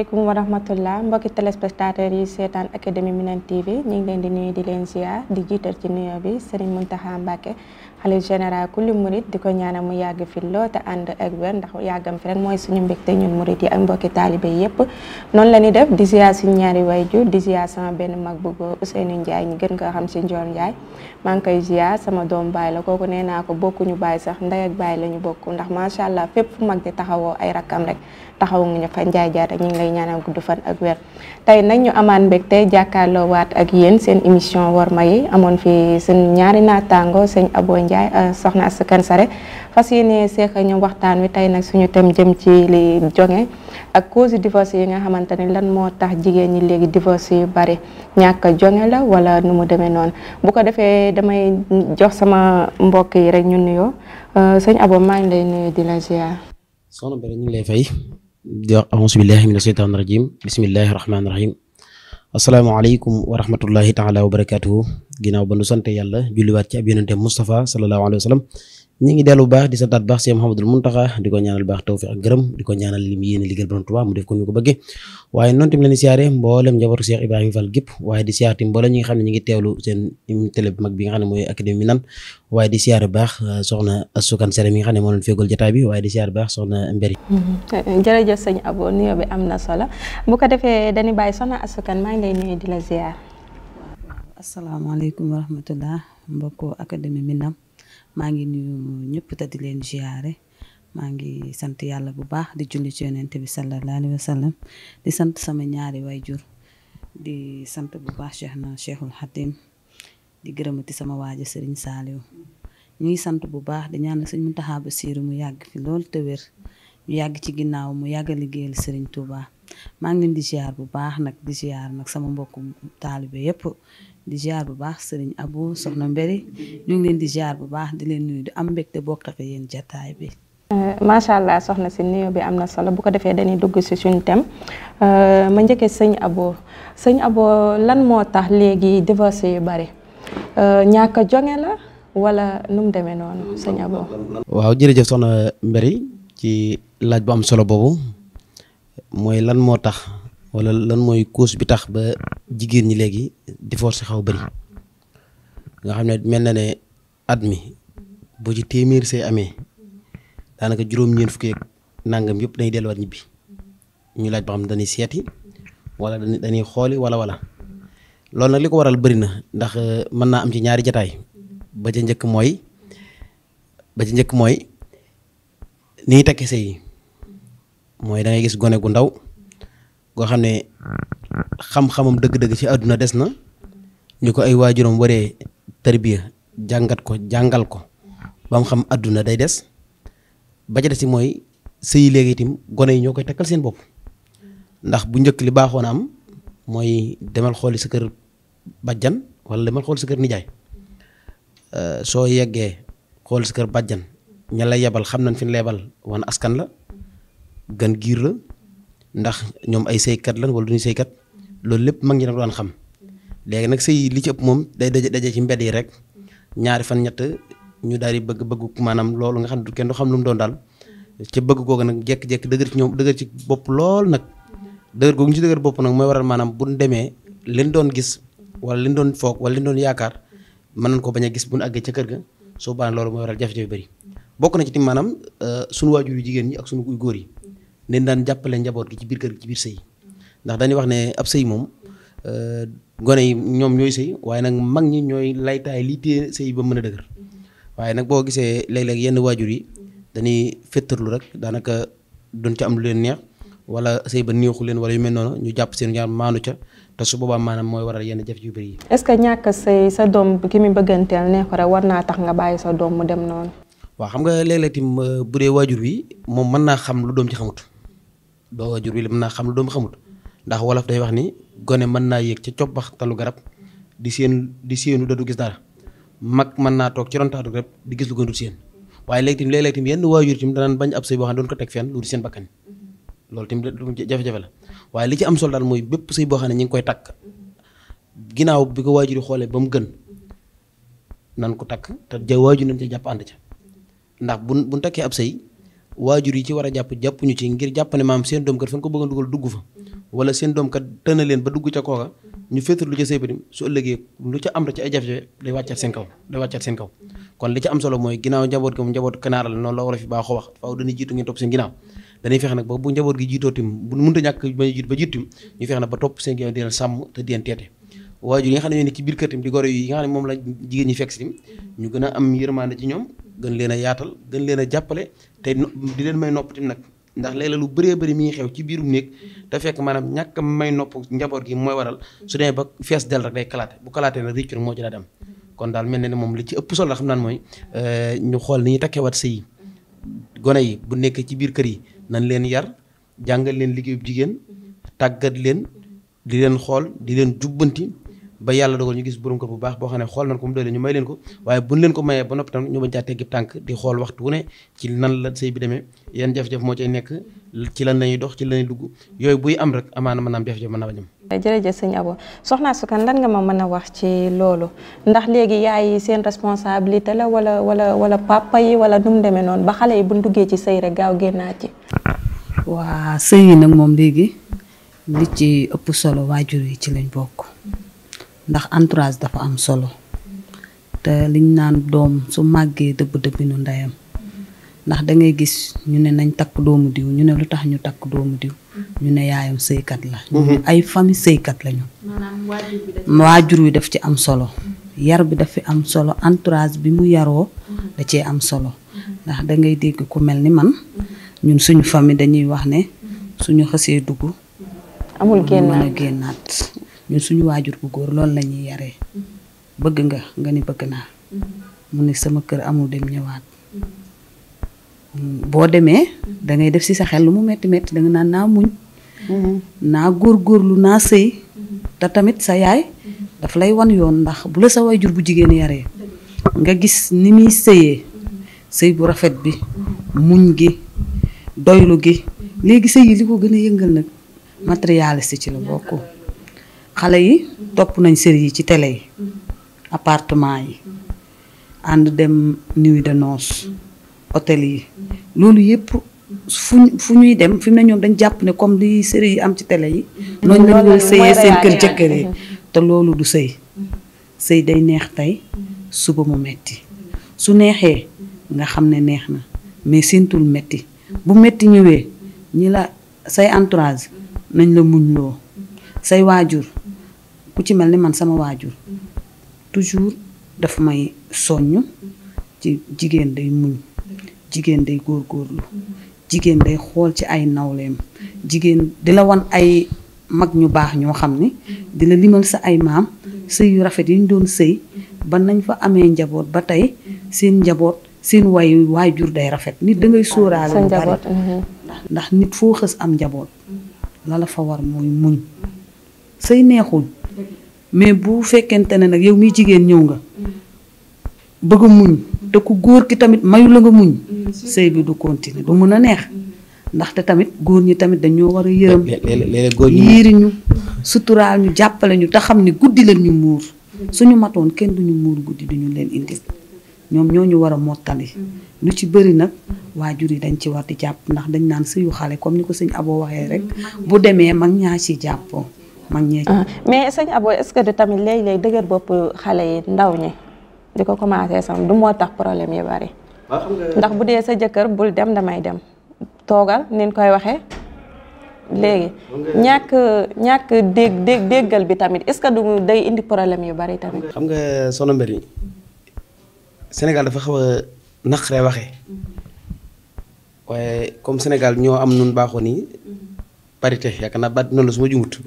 asalaamaaleykum wa rahmatullah mbokki téléspectateurs yi seetaan académie Minane TV ñu ngi leen di nuyu di leen ziar di jiital ci nuyoo bi Serigne Mountakha Mbacké xalif général kulli murit di ko ñaanal mu yàgg fi lool te ànd ak wér ndax yàggam fi rek mooy suñu mbégte ñun murit yi ak mbokki taalibe yépp noonu la ñuy def di ziar suñu ñaari wayjur di ziar sama benn mag bu góor Ousseynou Ndiaye ñu gën ko xam si Ndiol Ndiaye maa ngi koy ziar sama doom baay la kooku nee naa ko bokkuñu baay sax ndey ak baay la ñu bokk ndax macha allah fépp fu mag di taxawoo ay rakkam rek taxawu nga ñu fa Ndiaye Diatta ñu ngi lay ñaanal gudd fan ak wér tey nag ñu amaan mbégte jàkkaarloo waat ak yéen seen émission Worma yi amoon fi seen ñaari naataango sëñ Abo Ndiaye soxna Astou Kane Sare fas yéene seeq ñu waxtaan wi tey nag suñu thème jëm ci li jonge ak cause divorce yi nga xamante ni lan moo tax jigéen ñi léegi divorce yu bari ñàkk jonge la wala nu mu demee noonu bu ko defee damay jox sama mbokk yi rek ñu nuyoo sëñ Abo maa ngi lay nuyu di la ziar. soxna Mbere ñu ngi lay fay di wax auzu billahi mina sheytaani rajim bismillahi rahmaani rahim asalaamaaleykum wa rahmatullahi taala wa barakatuhu ginnaaw ba nu sant yàlla julliwaat ci ab yonente Moustapha sallallahu alayhi wa sallam ñi ngi dellu baax di santaat baax Cheikh Mouhamadoul Mountakha di ko ñaanal baax tawfiq ak gërëm di ko ñaanal lim yéene liggéeyal Borom Tuubaa mu def ko ñu ko bëggee waaye noonu tamit la ni siyaare mboolem njabootu Cheikh Ibrahima Fall gépp waaye di siyaar tamit mboolem ñi nga xam ne ñi ngi teewlu seen télé bu mag bi nga xam ne mooy académie Minane waaye di siyaare baax soxna Astou Kane Sare mi nga xam ne moo leen fegal jotaay bi waaye di siyaare baax soxna Mbéri jërëjëf sëñ Abo nuyoo bi am na solo bu ko defee dañuy bàyyi soxna Astou Kane maa ngi lay nuyu di la ziar. asalaamaaleykum wa rahmatullah mbokku académie Minane maa ngi nuyu ñëpp te di leen ziare maa ngi sant yàlla bu baax di julli ci yonent bi sallallahu alayhi wa sallam di sant sama ñaari wayjur di sant bu baax Cheikhul Khadim di gërëmati sama waaja Serigne Saliou ñu ngi sant bu baax di ñaanal Serigne Mountakha Bassirou mu yàgg fi lool te wér ñu yàgg ci ginnaaw mu yàgg a liggéeyal Serigne Touba maa ngi leen di ziar bu baax nag di ziar nag sama mbokku taalibe yépp di ziar bu baax Serigne Abo soxna Mbéri ñu ngi leen di ziar bu baax di leen nuyu di am mbégte bokk ak yéen jataay bi. macha allah soxna si nuyoo bi am na solo bu ko defee dañuy dugg si suñu thème ma njëkkee sëñ Abo lan moo tax léegi divorce yu bari ñàkk a jonge la wala nu mu demee noonu sëñ Abo. waaw jërëjëf soxna Mbéri ci laaj bu am solo boobu mooy lan moo tax wala lan mooy cause bi tax ba jigéen ñi léegi divorce xaw bari nga xam ne mel na ne at mi boo ci téeméer say amee daanaka juróom-ñeent fukki ak nangam yëpp dañuy delluwaat ñibbi ñu laaj ba xam dañuy seeti wala dañuy xooli wala loolu nag li ko waral bari na ndax mën naa am ci ñaari jataay ba ca njëkk mooy ni ñuy takkee sëy mooy da ngay gis gone gu ndaw goo xam ne xam-xamam dëgg-dëgg ci àdduna des na ñu ko ay waajuram waree tarbiya jàngal ko ba mu xam àdduna day des ba ca des ci mooy sëy léegi itam gone yi ñoo koy takkal seen bopp ndax bu njëkk li baaxoon am mooy demal xooli sa kër bàjjan wala demal xooli sa kër nijaay soo yeggee xooli sa kër bàjjan ña la yebal xam nañ fi ñu lebal wan askan la gan giir la ndax ñoom ay sëykat lan wala duñu sëykat loolu lépp mag ñi nag doon xam léegi nag sëy li ci ëpp moom day daje ci mbedd yi rek ñaari fan ñett ñu daal di bëgg maanaam loolu nga xam ne kenn du xam lu mu doon daal ca bëgg googu nag jekk-jekk dëgër ci bopp lool nag dëgër googu ñu ci dëgër bopp nag mooy waral maanaam bu ñu demee leen doon gis wala leen doon foog wala leen doon yaakaar mën nañ ko bañ a gis bu ñu àggee ca kër ga soo baan loolu mooy waral jafe-jafe bëri bokk na ci tim maanaam suñu waajur yu jigéen ñi ak suñu góor yi leen daan jàppale njaboot gi ci biir kër gi ci biir sëy ndax dañuy wax ne ab sëy moom gone yi ñoom ñooy sëy waaye nag mag ñi ñooy laytaay lii tee sëy ba mën a dëgër waaye nag boo gisee léeg-léeg yenn waajur yi dañuy féttarlu rek daanaka doon ca am lu leen neex wala sëy ba neexu leen wala yu mel noonu ñu jàpp seen ñaar maanu ca te su boobaa maanaam mooy waral yenn jafe yu bëri yi. est-ce que ñàkk sëy sa doom ki mu bëgganteel ne ko rek war naa tax nga bàyyi sa doom mu dem noonu. waaw xam nga léeg-léeg tim bu dee waajur wi moom mën naa xam lu doom ci xamut doo waajur wi mën naa xam lu doom xamut ndax wolof day wax ni gone mën naa yéeg ca coppax talu garab di séenu da du gis dara mag mën naa toog ci ron taatu garab di gis lu gën du séen waaye léeg-léeg tim yenn waajur tim danaan bañ ab sëy boo xam ne doon ko teg fenn lu di seen bakkan loolu tim jafe-jafe la waaye li ci am solo daal mooy bépp sëy boo xam ne ñi ngi koy takk ginnaaw bi ko waajur yi xoolee ba mu gën nan ko takk te waajur nañ ca jàpp ànd ca ndax buñ takkee ab sëy waajur yi ci war a jàppuñu ci ngir jàpp ne maam seen doom kat fa nga ko bëgg a dugal dugg fa wala seen doom kat tëna leen ba dugg ca kooka ñu féetal lu ca sëy bi su ëllëgee lu ca am rek ci ay jafe-jafe day wàccaat seen kaw kon li ci am solo mooy ginnaaw njaboot gi moom njaboot kanaara la noonu la war a fi baaxoo wax faaw dañuy jiitu ngeen topp seen ginnaaw dañuy fexe nag ba bu njaboot gi jiitoo tim bu mënta ñàkk ba jiitu tim ñu fexe nag ba topp seen ginnaaw di leen sàmm te di leen teete waajur yi nga xam ne ni ci biir kër tim di goro yi nga xam ne moom la jigéen ñi fekk si tim ñu gën a am yërmande ci ñoom gën leen a yaatal gën leen a jàppale te di leen may nopp tim nag ndax léeg-léeg lu bëree bëri mi ngi xew ci biirum néeg te fekk maanaam ñàkk may nopp njaboot gi mooy waral su demee ba fees del rek day kalaate bu kalaatee nag réccu moo ci daa dem kon daal mel na ne moom li ci ëpp solo la xam naan mooy ñu xool ni ñuy takkewaat sëy gone yi bu nekk ci biir kër yi nañ leen yar jàngal leen liggéeyub jigéen tàggat leen di leen xool di leen jubbanti ba yàlla dogal ñu gis borom kër bu baax boo xam ne xool nañ ko mu doole ñu may leen ko waaye buñ leen ko mayee ba noppi tam ñu bañ caa teggi tànk di xool waxtu wu ne ci nan la sëy bi demee yan jafe-jafe moo cay nekk ci lan lañuy dox ci lan lañuy dugg yooyu buy am rek amaana mën naa am jafe-jafe mën naa bañ am. jërëjëf sëñ Abo soxna su kan lan nga ma mën a wax ci loolu ndax léegi yaay yi seen responsabilité la wala papa yi wala nu mu demee noonu ba xale yi buñ duggee ci sëy rek gaaw génnaat ci. waa sëy yi nag moom léegi li ci ëpp solo waajur yi ci lañ bokk. ndax entourage dafa am solo te liñ naan doom su màggee dëbb-dëbbinu ndeyam ndax da ngay gis ñu ne nañ takk doomu diw ñu ne lu tax ñu takk doomu diw ñu ne yaayam sëykat la ñu ay famille sëykat lañu waajur wi daf ci am solo yar bi daf fi am solo entourage bi mu yaroo da cee am solo ndax da ngay dégg ku mel ni man ñun suñu famille dañuy wax ne suñu xësee dugg amul génnaat ñun suñu waajur bu góor loolu la ñuy yaree bëgg nga ni bëgg naa mu ne sama kër amul dem ñëwaat boo demee da ngay def ci sa xel lu mu metti metti da nga naan naa muñ naa góorgóorlu naa sëy te tamit sa yaay daf lay wan yoon ndax bu la sa waajur bu jigéen yaree nga gis ni muy sëyee sëy bu rafet bi muñ gi doylu gi léegi sëy yi li ko gën a yëngal nag matérialiste ci la bokk xale yi topp nañ série yi ci télé yi appartement yi ànd dem nuit de noces hôtel yi loolu yëpp fu ñuy dem fi mu ne ñoom dañ jàpp ne comme li série yi am ci télé yi noonu lañ koy sëyee seen kër jëkkër yi te loolu du sëy sëy day neex tey suba mu metti su neexee nga xam ne neex na mais séentul metti bu metti ñëwee ñi la say entourage nañ la muñ loo say waajur ku ci mel ni man sama waajur toujours dafa may soññ ci jigéen day muñ jigéen day góorgóorlu jigéen day xool ci ay nawleem jigéen di la wan ay mag ñu baax ñoo xam ni di la limal sa ay maam sëy yu rafet yi ñu doon sëy ba nañ fa amee njaboot ba tey seen njaboot seen waajur day rafet nit da ngay sóoraale lu bari ndax nit foo xës am njaboot la fa war mooy muñ sëy neexul mais bu fekkente ne nag yow miy jigéen ñëw nga bëgg a muñ te ku góor ki tamit mayu la nga muñ sëy bi du continuer du mën a neex ndaxte tamit góor ñi tamit dañoo war a yërëm yiiriñu suturaal ñu jàppale ñu te xam ne guddi leen ñu muur suñu matoon kenn duñu muur guddi duñu leen indi ñoom ñoo ñu war a mottali lu ci bëri nag waajur yi dañ ci war di jàpp ndax dañ naan sëyu xale comme ni ko sëñ Abo waxee rek bu demee mag ñaa ci jàppoo mag ñee mais sëñ Abo est-ce que du tamit léeg-léeg dëgër bopp xale yi ndaw ñi di ko commencé sam du moo tax problème yi bari ndax bu dee sa jëkkër bul dem damay dem toogal nin koy waxee léegi ñàkk déggal bi tamit est-ce que du day indi problème yu bari tamit. xam nga Soxna Mbéri Sénégal dafa xaw a naqaree waxee waaye comme Sénégal ñoo am nun baaxoo nii parité yaakaar naa baat noonu la su ma jumut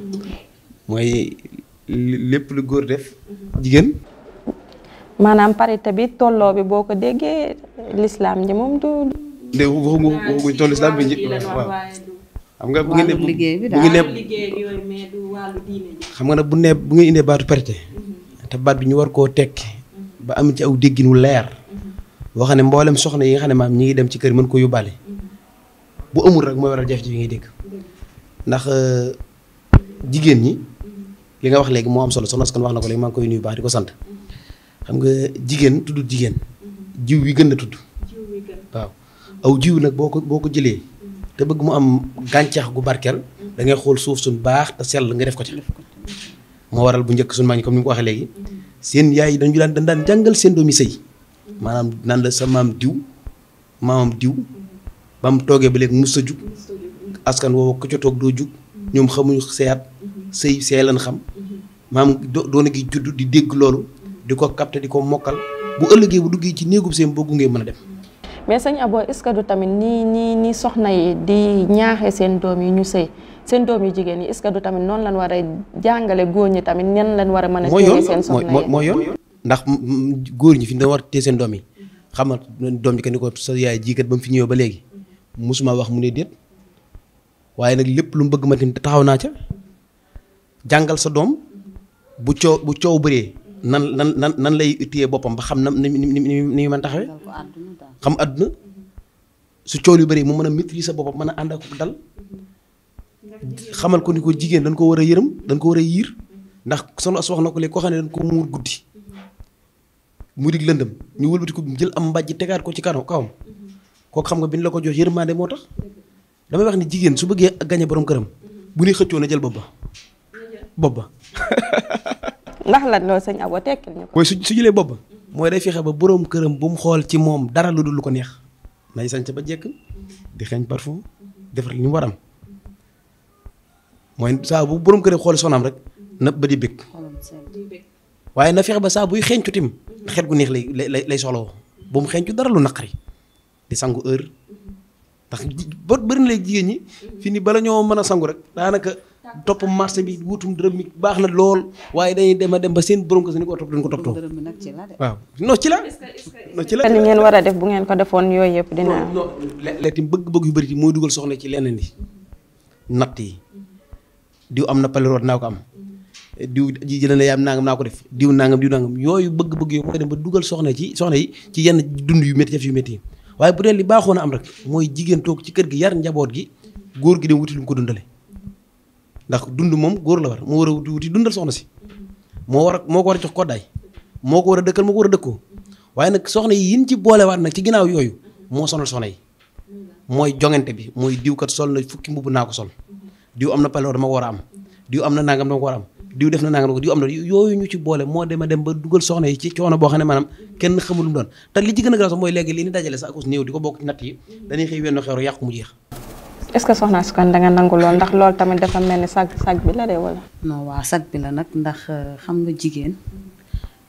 mooy lépp lu góor def jigéen. maanaam parité bi tolloo bi boo ko déggee l'islam ji moom du. ndé waxuñu toll islam bi waaw xam nga bu ngeen xam nga nag bu ngeen indee baatu parité te baat bi ñu war koo tekki ba am ci aw déggin wu leer boo xam ne mboolem soxna yi nga xam ne maam ñi ngi dem ci kër mën ko yóbbaale bu amul rek mooy waral jafe-jafe yi ngay dégg ndax jigéen ñi li nga wax léegi moo am solo soxna Askan wax na ko léegi maa ngi koy nuyu baax di ko sant xam nga jigéen tudd jigéen jiw wi gën a tudd waaw aw jiw nag boo ko jëlee te bëgg mu am gàncax gu barkeel da ngay xool suuf suñ baax te sell nga def ko ci moo waral bu njëkk suñu mag ñi comme ni mu ko waxee léegi seen yaay yi dañu daan jàngal seen doomi sëy maanaam naan la sa maamam diw ba mu toogee ba léegi mus a jug askan woowu ko ca toog doo jug ñoom xamuñu seeyat sëy lan xam maam doona gi judd di dégg loolu di ko capté di ko mokkal bu ëllëgee bu duggee ci néegub seen boo gungee mën a dem. mais sëñ Abo est-ce que du tamit ni soxna yi di ñaaxee seen doom yi ñu sëy seen doom yu jigéen yi est-ce que du tamit noonu lañ war a jàngale góor ñi tamit ñan lañ war a mën a téye seen soxna yi mooy yoon ndax góor ñi fi da war a téye seen doom yi xam nga doom ji que ni ko sa yaay jiikat ba mu fi ñëwee ba léegi musuma wax mu ne déet waaye nag lépp lu mu bëgg ma tin taxaw naa ca jàngal sa doom bu coow bëree nan lay téye boppam ba xam na ni mën taxawee xam àdduna su coow yu bëree mu mën a maîtriser boppam mën a ànd ak dal xamal ko ni ko jigéen dañ ko war a yërëm dañ ko war a yiir ndax soxna as wax na ko léegi koo xam ne dañ ko muur guddi mu dig lëndëm ñu wëlbati ko jël am mbàjj tegaat ko ci kawam kooku xam nga bi ñu la ko jox yërmande moo tax damay wax ni jigéen su bëggee gañe borom këram bu ñuy xëccoo na jël bopp ba ndax lan loolu sëñ Abo tekkil ñu ko. mooy su jëlee bopp ba mooy day fexe ba borom këram bu mu xool ci moom dara lu dul lu ko neex nay sañse ba jekk di xeeñ parfum defar li mu waram mooy saa bu borom këram xool soxnaam rek na ba di bëgg waaye na fexe ba saa buy xeeñcu tim xet gu neex lay soxlawoo bu mu xeeñcu dara lu naqari di sangu heure ndax bëri na léegi jigéen ñi fii ni bala ñoo mën a sangu rek daanaka topp marché bi wutum dërëm mi baax na lool waaye dañuy dem ba seen borom ko ni ko topp dañ ko toppatoo waaw non ci la li ngeen war a def bu ngeen ko defoon yooyu yëpp dina léegi bëgg yu bëri yi mooy dugal soxna ci leneen yi natt yi diw am na paleroot naa ko am diw ji jëlee na yaam nangam naa ko def diw nangam yooyu bëgg-bëgg yooyu mooy dem ba dugal soxna yi ci yenn dund yu métti yu métti yi waaye bu dee li baaxoon a am rek mooy jigéen toog ci kër gi yar njaboot gi góor gi dem wuti lu mu ko dundale ndax dund moom góor la war moo war a wuti dundal soxna si moo ko war a jox koddaay moo ko war a dëkkal moo ko war a dëkkoo waaye nag soxna yi yin ci boolewaat nag ci ginnaaw yooyu moo sonal soxna yi mooy jongante bi mooy diw kat sol na fukki mbubb naa ko sol diw am na palewoor dama ko war a am diw am na nangam dama ko war a am diw def na nangam diw am na yooyu ñu ci boole moo dem ba dugal soxna yi ci coono boo xam ne maanaam kenn xamul lu mu doon te li ci gën a garaaw sax mooy léegi li ni dajale sax akus néew di ko bokk ci natt yi dañuy xëy wenn xeeru yàqu mu jeex. est-ce que soxna si kon da nga nangu lool ndax loolu tamit dafa mel ni sag bi la de wala. non waa sag bi la nag ndax xam nga jigéen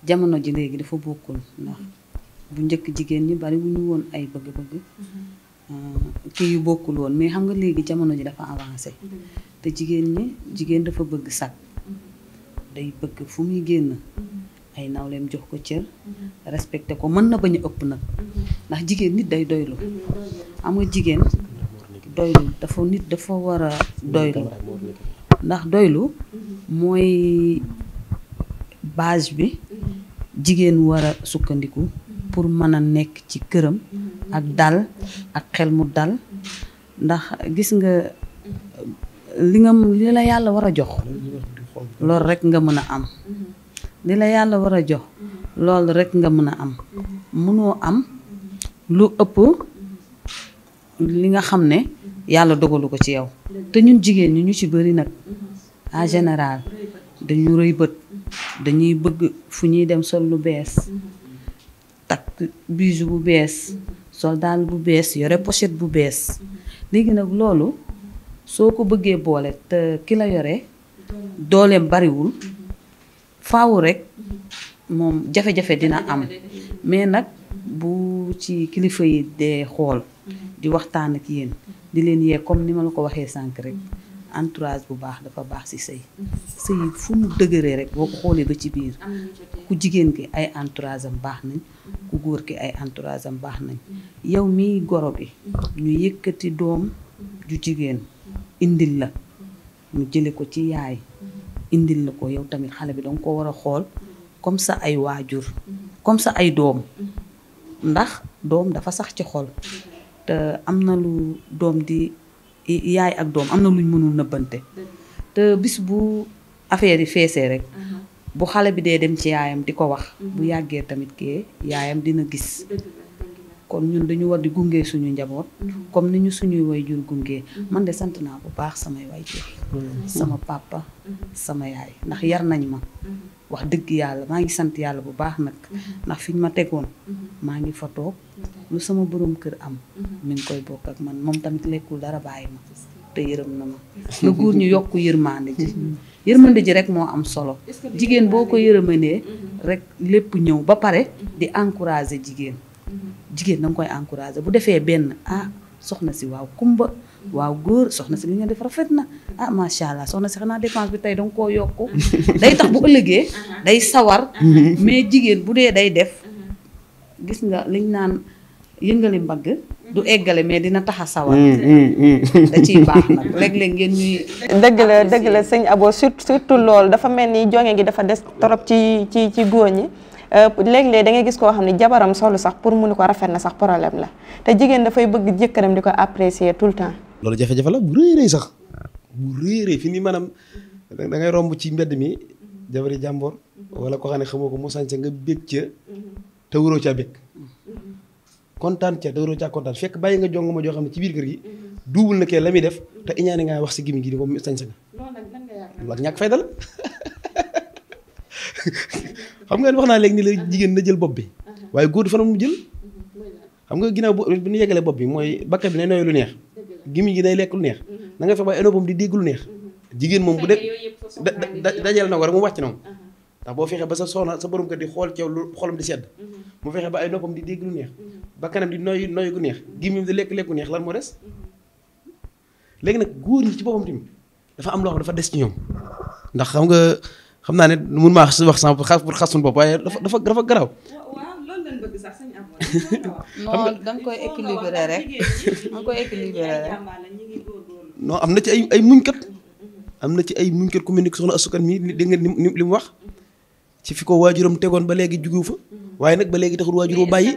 jamono ji léegi dafa bokkul ndax bu njëkk jigéen ñi bari wu ñu woon ay bëgg-bëgg kii yu bokkul woon mais xam nga léegi jamono ji dafa avancé te jigéen dafa bëgg sag day bëgg fu muy génn ay nawleem jox ko cër respecté ko mën na bañ a ëpp nag ndax jigéen nit day doylu xam nga jigéen doylu dafa war a doylu ndax doylu mooy base bi jigéen war a sukkandiku pour mën a nekk ci këram ak dal ak xel mu dal ndax gis nga li la yàlla war a jox loolu rek nga mën a am li la yàlla war a jox loolu rek nga mën a am mënoo am lu ëpp li nga xam ne yàlla dogalu ko ci yow te ñun jigéen ñi ñu ci bëri nag en général dañu rëy bët dañuy bëgg fu ñuy dem sol lu bees takk bijou bu bees sol daal bu bees yore pochette bu bees léegi nag loolu soo ko bëggee boole te ki la yore dooleem bariwul faaw rek moom jafe-jafe dina am mais nag bu ci kilifa yi dee xool di waxtaan ak yéen di leen yee comme ni ma la ko waxee sànq rek entourage bu baax dafa baax ci sëy fu mu dëgëree rek boo ko xoolee ba ci biir ku jigéen ki ay entourage am baax nañ ku góor ki ay entourage am baax nañ yow miy goro bi ñu yëkkati doom ju jigéen indil la mu jële ko ci yaay indil la ko yow tamit xale bi danga ko war a xool comme ça ay waajur comme ça ay doom ndax doom dafa sax ci xol te am na lu doom di yaay ak doom am na luñ mënul nëbbante te bis bu affaire yi feesee rek bu xale bi dee dem ci yaayam di ko wax bu yàggee tamit kee yaayam dina gis kon ñun dañu war di gunge suñu njaboot comme ni ñu suñuy waajur gunge man de sant naa bu baax samay waajur sama papa sama yaay ndax yar nañ ma wax dëgg yàlla maa ngi sant yàlla bu baax nag ndax fiñ ma tegoon maa ngi fa toog lu sama borom kër am mi ngi koy bokk ak man moom tamit lekkul dara bàyyi ma te yërëm na ma na góor ñu yokk yërmande ji rek moo am solo jigéen boo ko yërëmanee rek lépp ñëw ba pare di encourager jigéen da nga koy encourager bu defee benn soxna si waaw kumba waaw góor soxna si li nga def rafet na macha allah soxna si xanaa dépense bi tey danga koo yokku day tax bu ëllëgee day sawar mais jigéen bu dee day def gis nga liñ naan yëngali mbagg du eggale mais dina tax a sawar da ciy baax nag léeg-léeg ngeen ñuy dëgg la sëñ Abo surtout loolu dafa mel ni jonge gi dafa des torop ci góor ñi léeg-léeg da ngay gis koo xam ne jabaram solu sax pour mu ni ko rafet na sax problème la te jigéen dafay bëgg jëkkëram di ko apprécier tout le temps. loolu jafe-jafe la bu rëy sax bu rëy fi ni maanaam da ngay romb ci mbedd mi jabari jàmboor wala ko xam ne xamoo ko mu sañse nga bég ca te waroo caa bég kontaan ca te waroo caa kontaan fekk bàyyi nga jong ma joo xam ne ci biir kër gi duubul na kee la muy def te iñaani ngay wax si gimi gi di ko sañse nga loolu ak ñàkk fayda la xam nga wax naa léegi ni la jigéen na jël bopp bi waaye góor dafa mu jël xam nga ginnaaw bu ñu yeggalee bopp bi mooy bakkat bi ne nooy lu neex gimi gi day lekk lu neex na nga fex ba enopam di dégg lu neex jigéen moom bu def dajal na ko rek mu wàcc na moom ndax boo fexee ba sa soxna sa borom kër di xool ceew lu xolam di sedd mu fexe ba ay noppam di dégg lu neex bakkanam di noy gu neex gimi di lekk neex lan moo des léegi nag góor ñi ci boppam tamit dafa am loo xam dafa des ci ñoom ndax xam naa ne mun maa wax sans pour xas suñu bopp waaye dafa garaaw. waaw loolu lañ bëgg sax sañ am. non da nga koy équilibrer rek non am na ci ay muñkat ku mel ni soxna asukan mi dégg nga li mu wax ci fi ko waajuram tegoon ba léegi jugu fa waaye nag ba léegi taxul waajuroo bàyyi.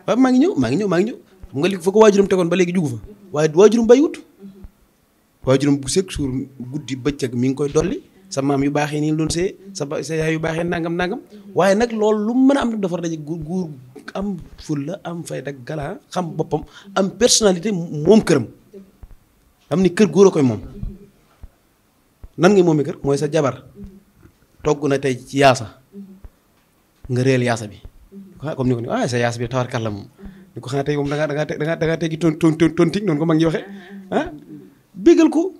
waaw maa ngi ñëw xam nga li fa ko waajuram tegoon ba léegi jugu fa waaye waajuram bàyyiwut waajuram bu sekk suur guddi bëccëg mi ngi koy dolli sa maam yu baaxee nii doon see sa yaay yu baaxee nangam waaye nag loolu lu mu mën a am nag dafa daje góor am fulla am fayda gala xam boppam am personnalité moom këram am ni kër góor a koy moom nan ngay moomee kër mooy sa jabar togg na tey ci yaasa nga réel yaasa bi comme ni ko ni sa yaasa bi tawarkal la moom ni ko xanaa tey moom da nga teggi tontig noonu ko mag ñi waxee bégal ko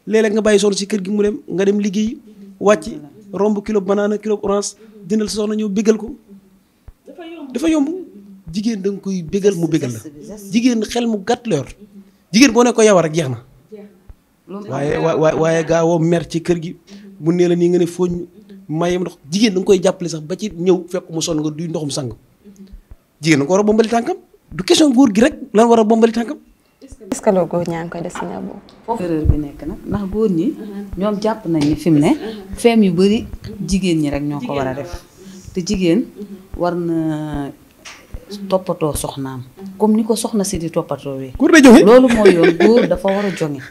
léeg-léeg nga bàyyi soxna si kër gi mu dem nga dem liggéey wàcc romb kilo banana kilo orange jëndal sa soxna ñëw bégal ko dafa yomb jigéen da nga koy bégal mu bégal la jigéen xel mu gàtt la yor jigéen boo ne ko yawar rek jeex na waaye gaawoo mer ci kër gi mu nee la nii nga ne fooñ mayem ndox jigéen da nga koy jàppale sax ba ci ñëw fekk mu sonn nga duy ndoxum sang jigéen da nga ko war a bombali tànkam du question góor gi rek lan war a bombali tànkam. est-ce que loolu góor ñaa ngi koy def si ñaar boobu. foofu erreur bi nekk nag ndax góor ñi ñoom jàpp nañ ni fi mu ne feem yu bari jigéen ñi rek ñoo ko war a def te jigéen war na toppatoo soxnaam comme ni ko soxna si di toppatoo wee loolu mooy yoon góor dafa war a jonge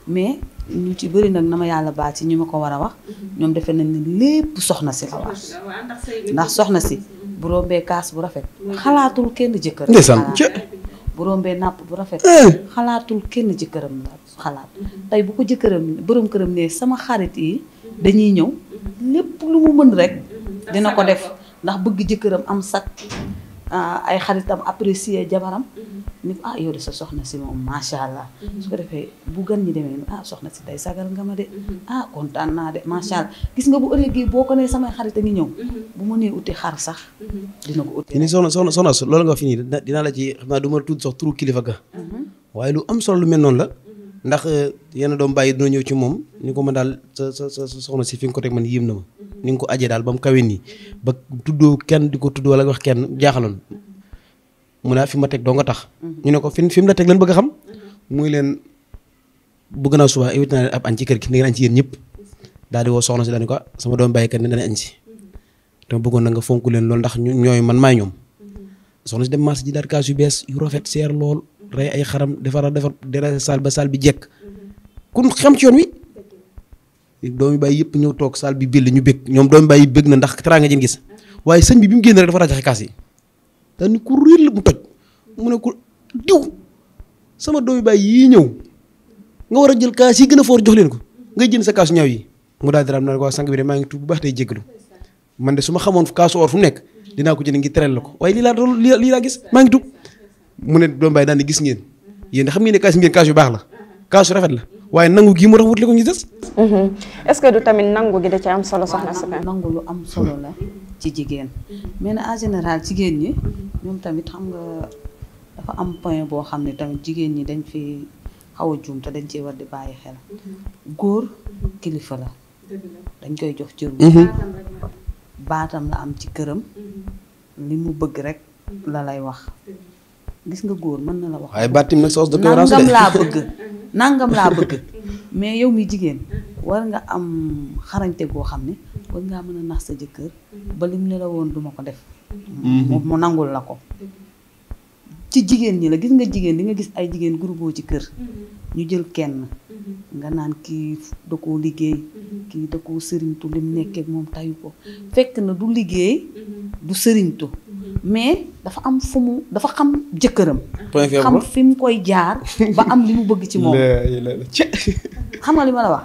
mais ñu ci bëri nag na ma yàlla baal ci ñu ma ko war a wax ñoom defe nañ ne lépp soxna si la war ndax soxna si bu rombee kaas bu rafet xalaatul kenn jëkkër bu rombee nàpp bu rafet xalaatul kenn jëkkëram la xalaat tey bu ko jëkkëram borom këram ne sama xarit yi dañuy ñëw lépp lu mu mën rek dina ko def ndax bëgg jëkkëram am sat ay xaritam apprécier jabaram ni yow de sa soxna si moom macha allah su ko defee bu gan ñi demee soxna si day sagal nga ma de kontaan naa de macha allah gis nga bu ëllëgee boo ko nee samay xarit a ngi ñëw bu ma nee uti xar sax dina ko uti. ni soxna loolu nga fi nii dinaa la ci xam naa du ma tudd sax turu kilifa ga waaye lu am solo lu mel noonu la ndax yenn doom bàyyi dina ñëw ci moom ni ko ma daal sa soxna si fi nga ko teg man yéem na ma ni nga ko ajee daal ba mu kawe nii ba tuddoo kenn di ko tudd wala wax kenn jaaxaloon mu ne fi ma teg doo nga tax ñu ne ko fi mu la teg leen bëgg a xam muy leen bëgg naa suba évité naa leen ab añ ci kër gi ni ngeen añ ci yéen ñëpp daal di woo soxna si daal ni ko sama doom bàyyikat ne dana añ si te bëggoon na nga fonk leen loolu ndax ñooy man maay ñoom soxna si dem marché ji daal kaas yu bees yu rafet seer lool rey ay xaram defar dere saal ba saal bi jekk kun xam ci yoon wi doomi bàyyi yëpp ñëw toog saal bi bill ñu bég ñoom doomi bàyyi bég na ndax teraanga jën gis waaye sëñ bi mu génn rek dafa rajaxe kaas yi daal ni ku réel mu toj mu ne ko diw sama doomi baay yii ñëw nga war a jël kaas yi gën a foor jox leen ko ngay jënd sa kaasu ñaw yi mu daal di raam na ko sang bi de maa ngi tuub bu baax tey jéggalu man de su ma xamoon kaasu or fu mu nekk dinaa ko jënd ngi teral la ko waaye lii laa gis maa ngi tuub mu ne doomu baay daal di gis ngeen yéen xam ngeen ne kaas yu baax la kaasu rafet la waaye nangu gii moo tax wutale ko ñu des. est-ce que du tamit nangu gi da ci am solo soxna si. nangu lu am solo la ci jigéen mais nag en général jigéen ñi ñoom tamit xam nga dafa am point boo xam ne tamit jigéen ñi dañ fi xaw a juum te dañ cee war di bàyyi xel góor kilifa la dañ koy jox cër baatam la am ci këram li mu bëgg rek la lay wax gis nga góor mën na la wax waaye baatim nag soos de cohérence nangam laa bëgg mais yow mi jigéen war nga am xarañte goo xam ne war ngaa mën a nax sa jëkkër ba lim ne la woon duma ko def mu nangul la ko ci jigéen ñi la gis nga jigéen di nga gis ay jigéen groupe ci kër ñu jël kenn nga naan kii da koo liggéey kii da koo sëriñtu lim nekkee moom tayu ko fekk na du liggéey du sëriñtu mais dafa am fu mu dafa xam jëkkëram xam fi mu koy jaar ba am li mu bëgg ci moom xam nga li ma la wax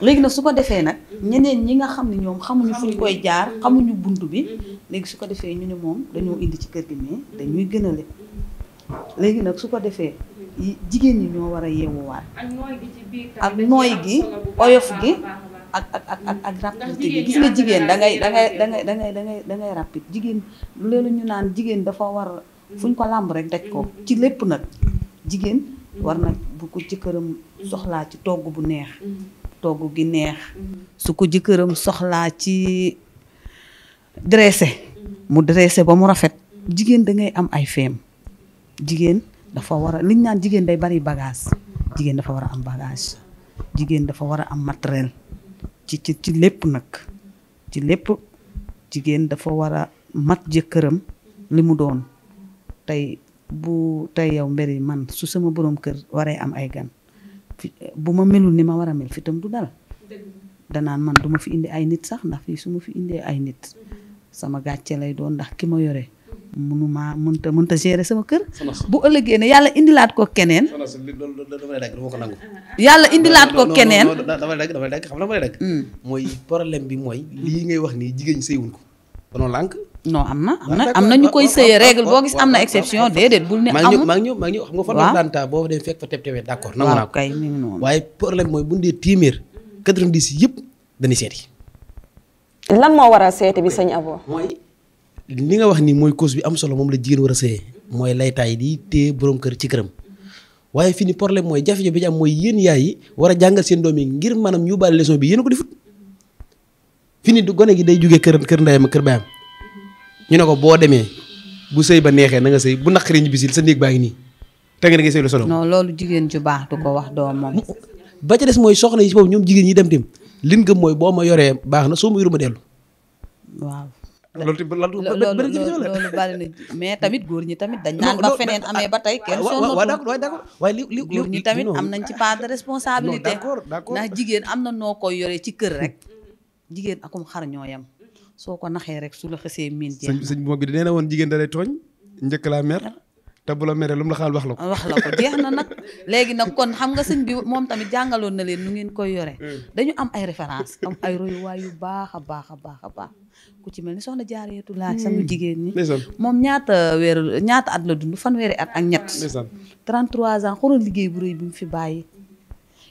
léegi nag su ko defee nag ñeneen ñi nga xam ne ñoom xamuñu fu ñu koy jaar xamuñu bunt bi léegi su ko defee ñu ne moom dañoo indi ci kër gi mais dañuy gënale léegi nag su ko defee jigéen ñi ñoo war a yeewuwaat ak nooy gi oyof gi ak rapidité gi gis nga jigéen dangay rapide jigéen loolu ñu naan jigéen dafa war fu ñu ko làmb rek daj ko ci lépp nag jigéen war na bu ko jëkkëram soxlaa ci togg bu neex togg gi neex su ko jëkkëram soxlaa ci dressé mu dressé ba mu rafet jigéen dangay am ay feem jigéen dafa war a liñ naan jigéen day bari bagage jigéen dafa war a am bagage jigéen dafa war a am matériel ci lépp nag ci lépp jigéen dafa war a mat jëkkëram li mu doon tey yow mbiri man su sama borom kër waree am ay gan bu ma melul ni ma war a mel fi tam du dal danaan man duma fi indi ay nit sax ndax fii su ma fi indee ay nit sama gàcce lay doon ndax ki ma yore mënta gérer sama kër bu ëllëgee ne yàlla indilaat ko keneen yàlla indilaat ko keneen dama lay dagg xam na ma lay dagg mooy problème bi mooy lii ngay wax nii jigéen ñi sëywuñ ko danoo lànk non am na ñu koy sëyee règle boo gis am na exception déedéet bul ne amul maa ngi ñëw xam nga fan la daan taa boo dem fekk fa teb d'accord nangu naa ko kay mi ngi noonu waaye problème mooy bu ñu dee téeméer 90 yëpp dañuy seeti lan moo waral seeti bi sëñ Abo mooy li nga wax ni mooy cause bi am solo moom la jigéen war a sëyee mooy laytaay di téye borom kër ci këram waaye fi ni problème mooy jafe-jafe bi am mooy yéen yaay yi war a jàngal seen doom yi ngir maanaam ñu bàyyi leçon bi yéen a ko defut fi ni gone gi day jógee kër ndeyam kër baayam ñu ne ko boo demee bu sëy ba neexee na nga sëy bu naqaree ñu bisil sa néeg baa ngi nii te nga da ngay sëy lu solo non loolu jigéen ju baax du ko wax doom moom ba ca des mooy soxna yi ci boobu ñoom jigéen ñi dem lin gëm mooy boo ma yoree baax na soo ma yoru ma dellu waaw loolu bari na mais tamit góor ñi tamit dañ naan ba feneen amee ba tey kenn d'accord waaye góor ñi tamit am nañ ci part de responsabilité ndax jigéen am na noo koy yoree ci kër rek jigéen akum xar ñoo yam soo ko naxee rek su la xësee miin jeex sëñ bu mag bi di nee na woon jigéen da lay tooñ njëkk laa mer te bu la meree lu mu la xaal wax la ko jeex na nag léegi nag kon xam nga sëñ bi moom tamit jàngaloon na leen nu ngeen koy yore dañu am ay référence am ay royuwaay yu baax a baax a baax a baax ku ci mel ni soxna Jaareetu laa sama jigéen ñi moom ñaata at la dund fanweeri at ak ñett 33 ans xoolal liggéey bu rëy bi mu fi bàyyi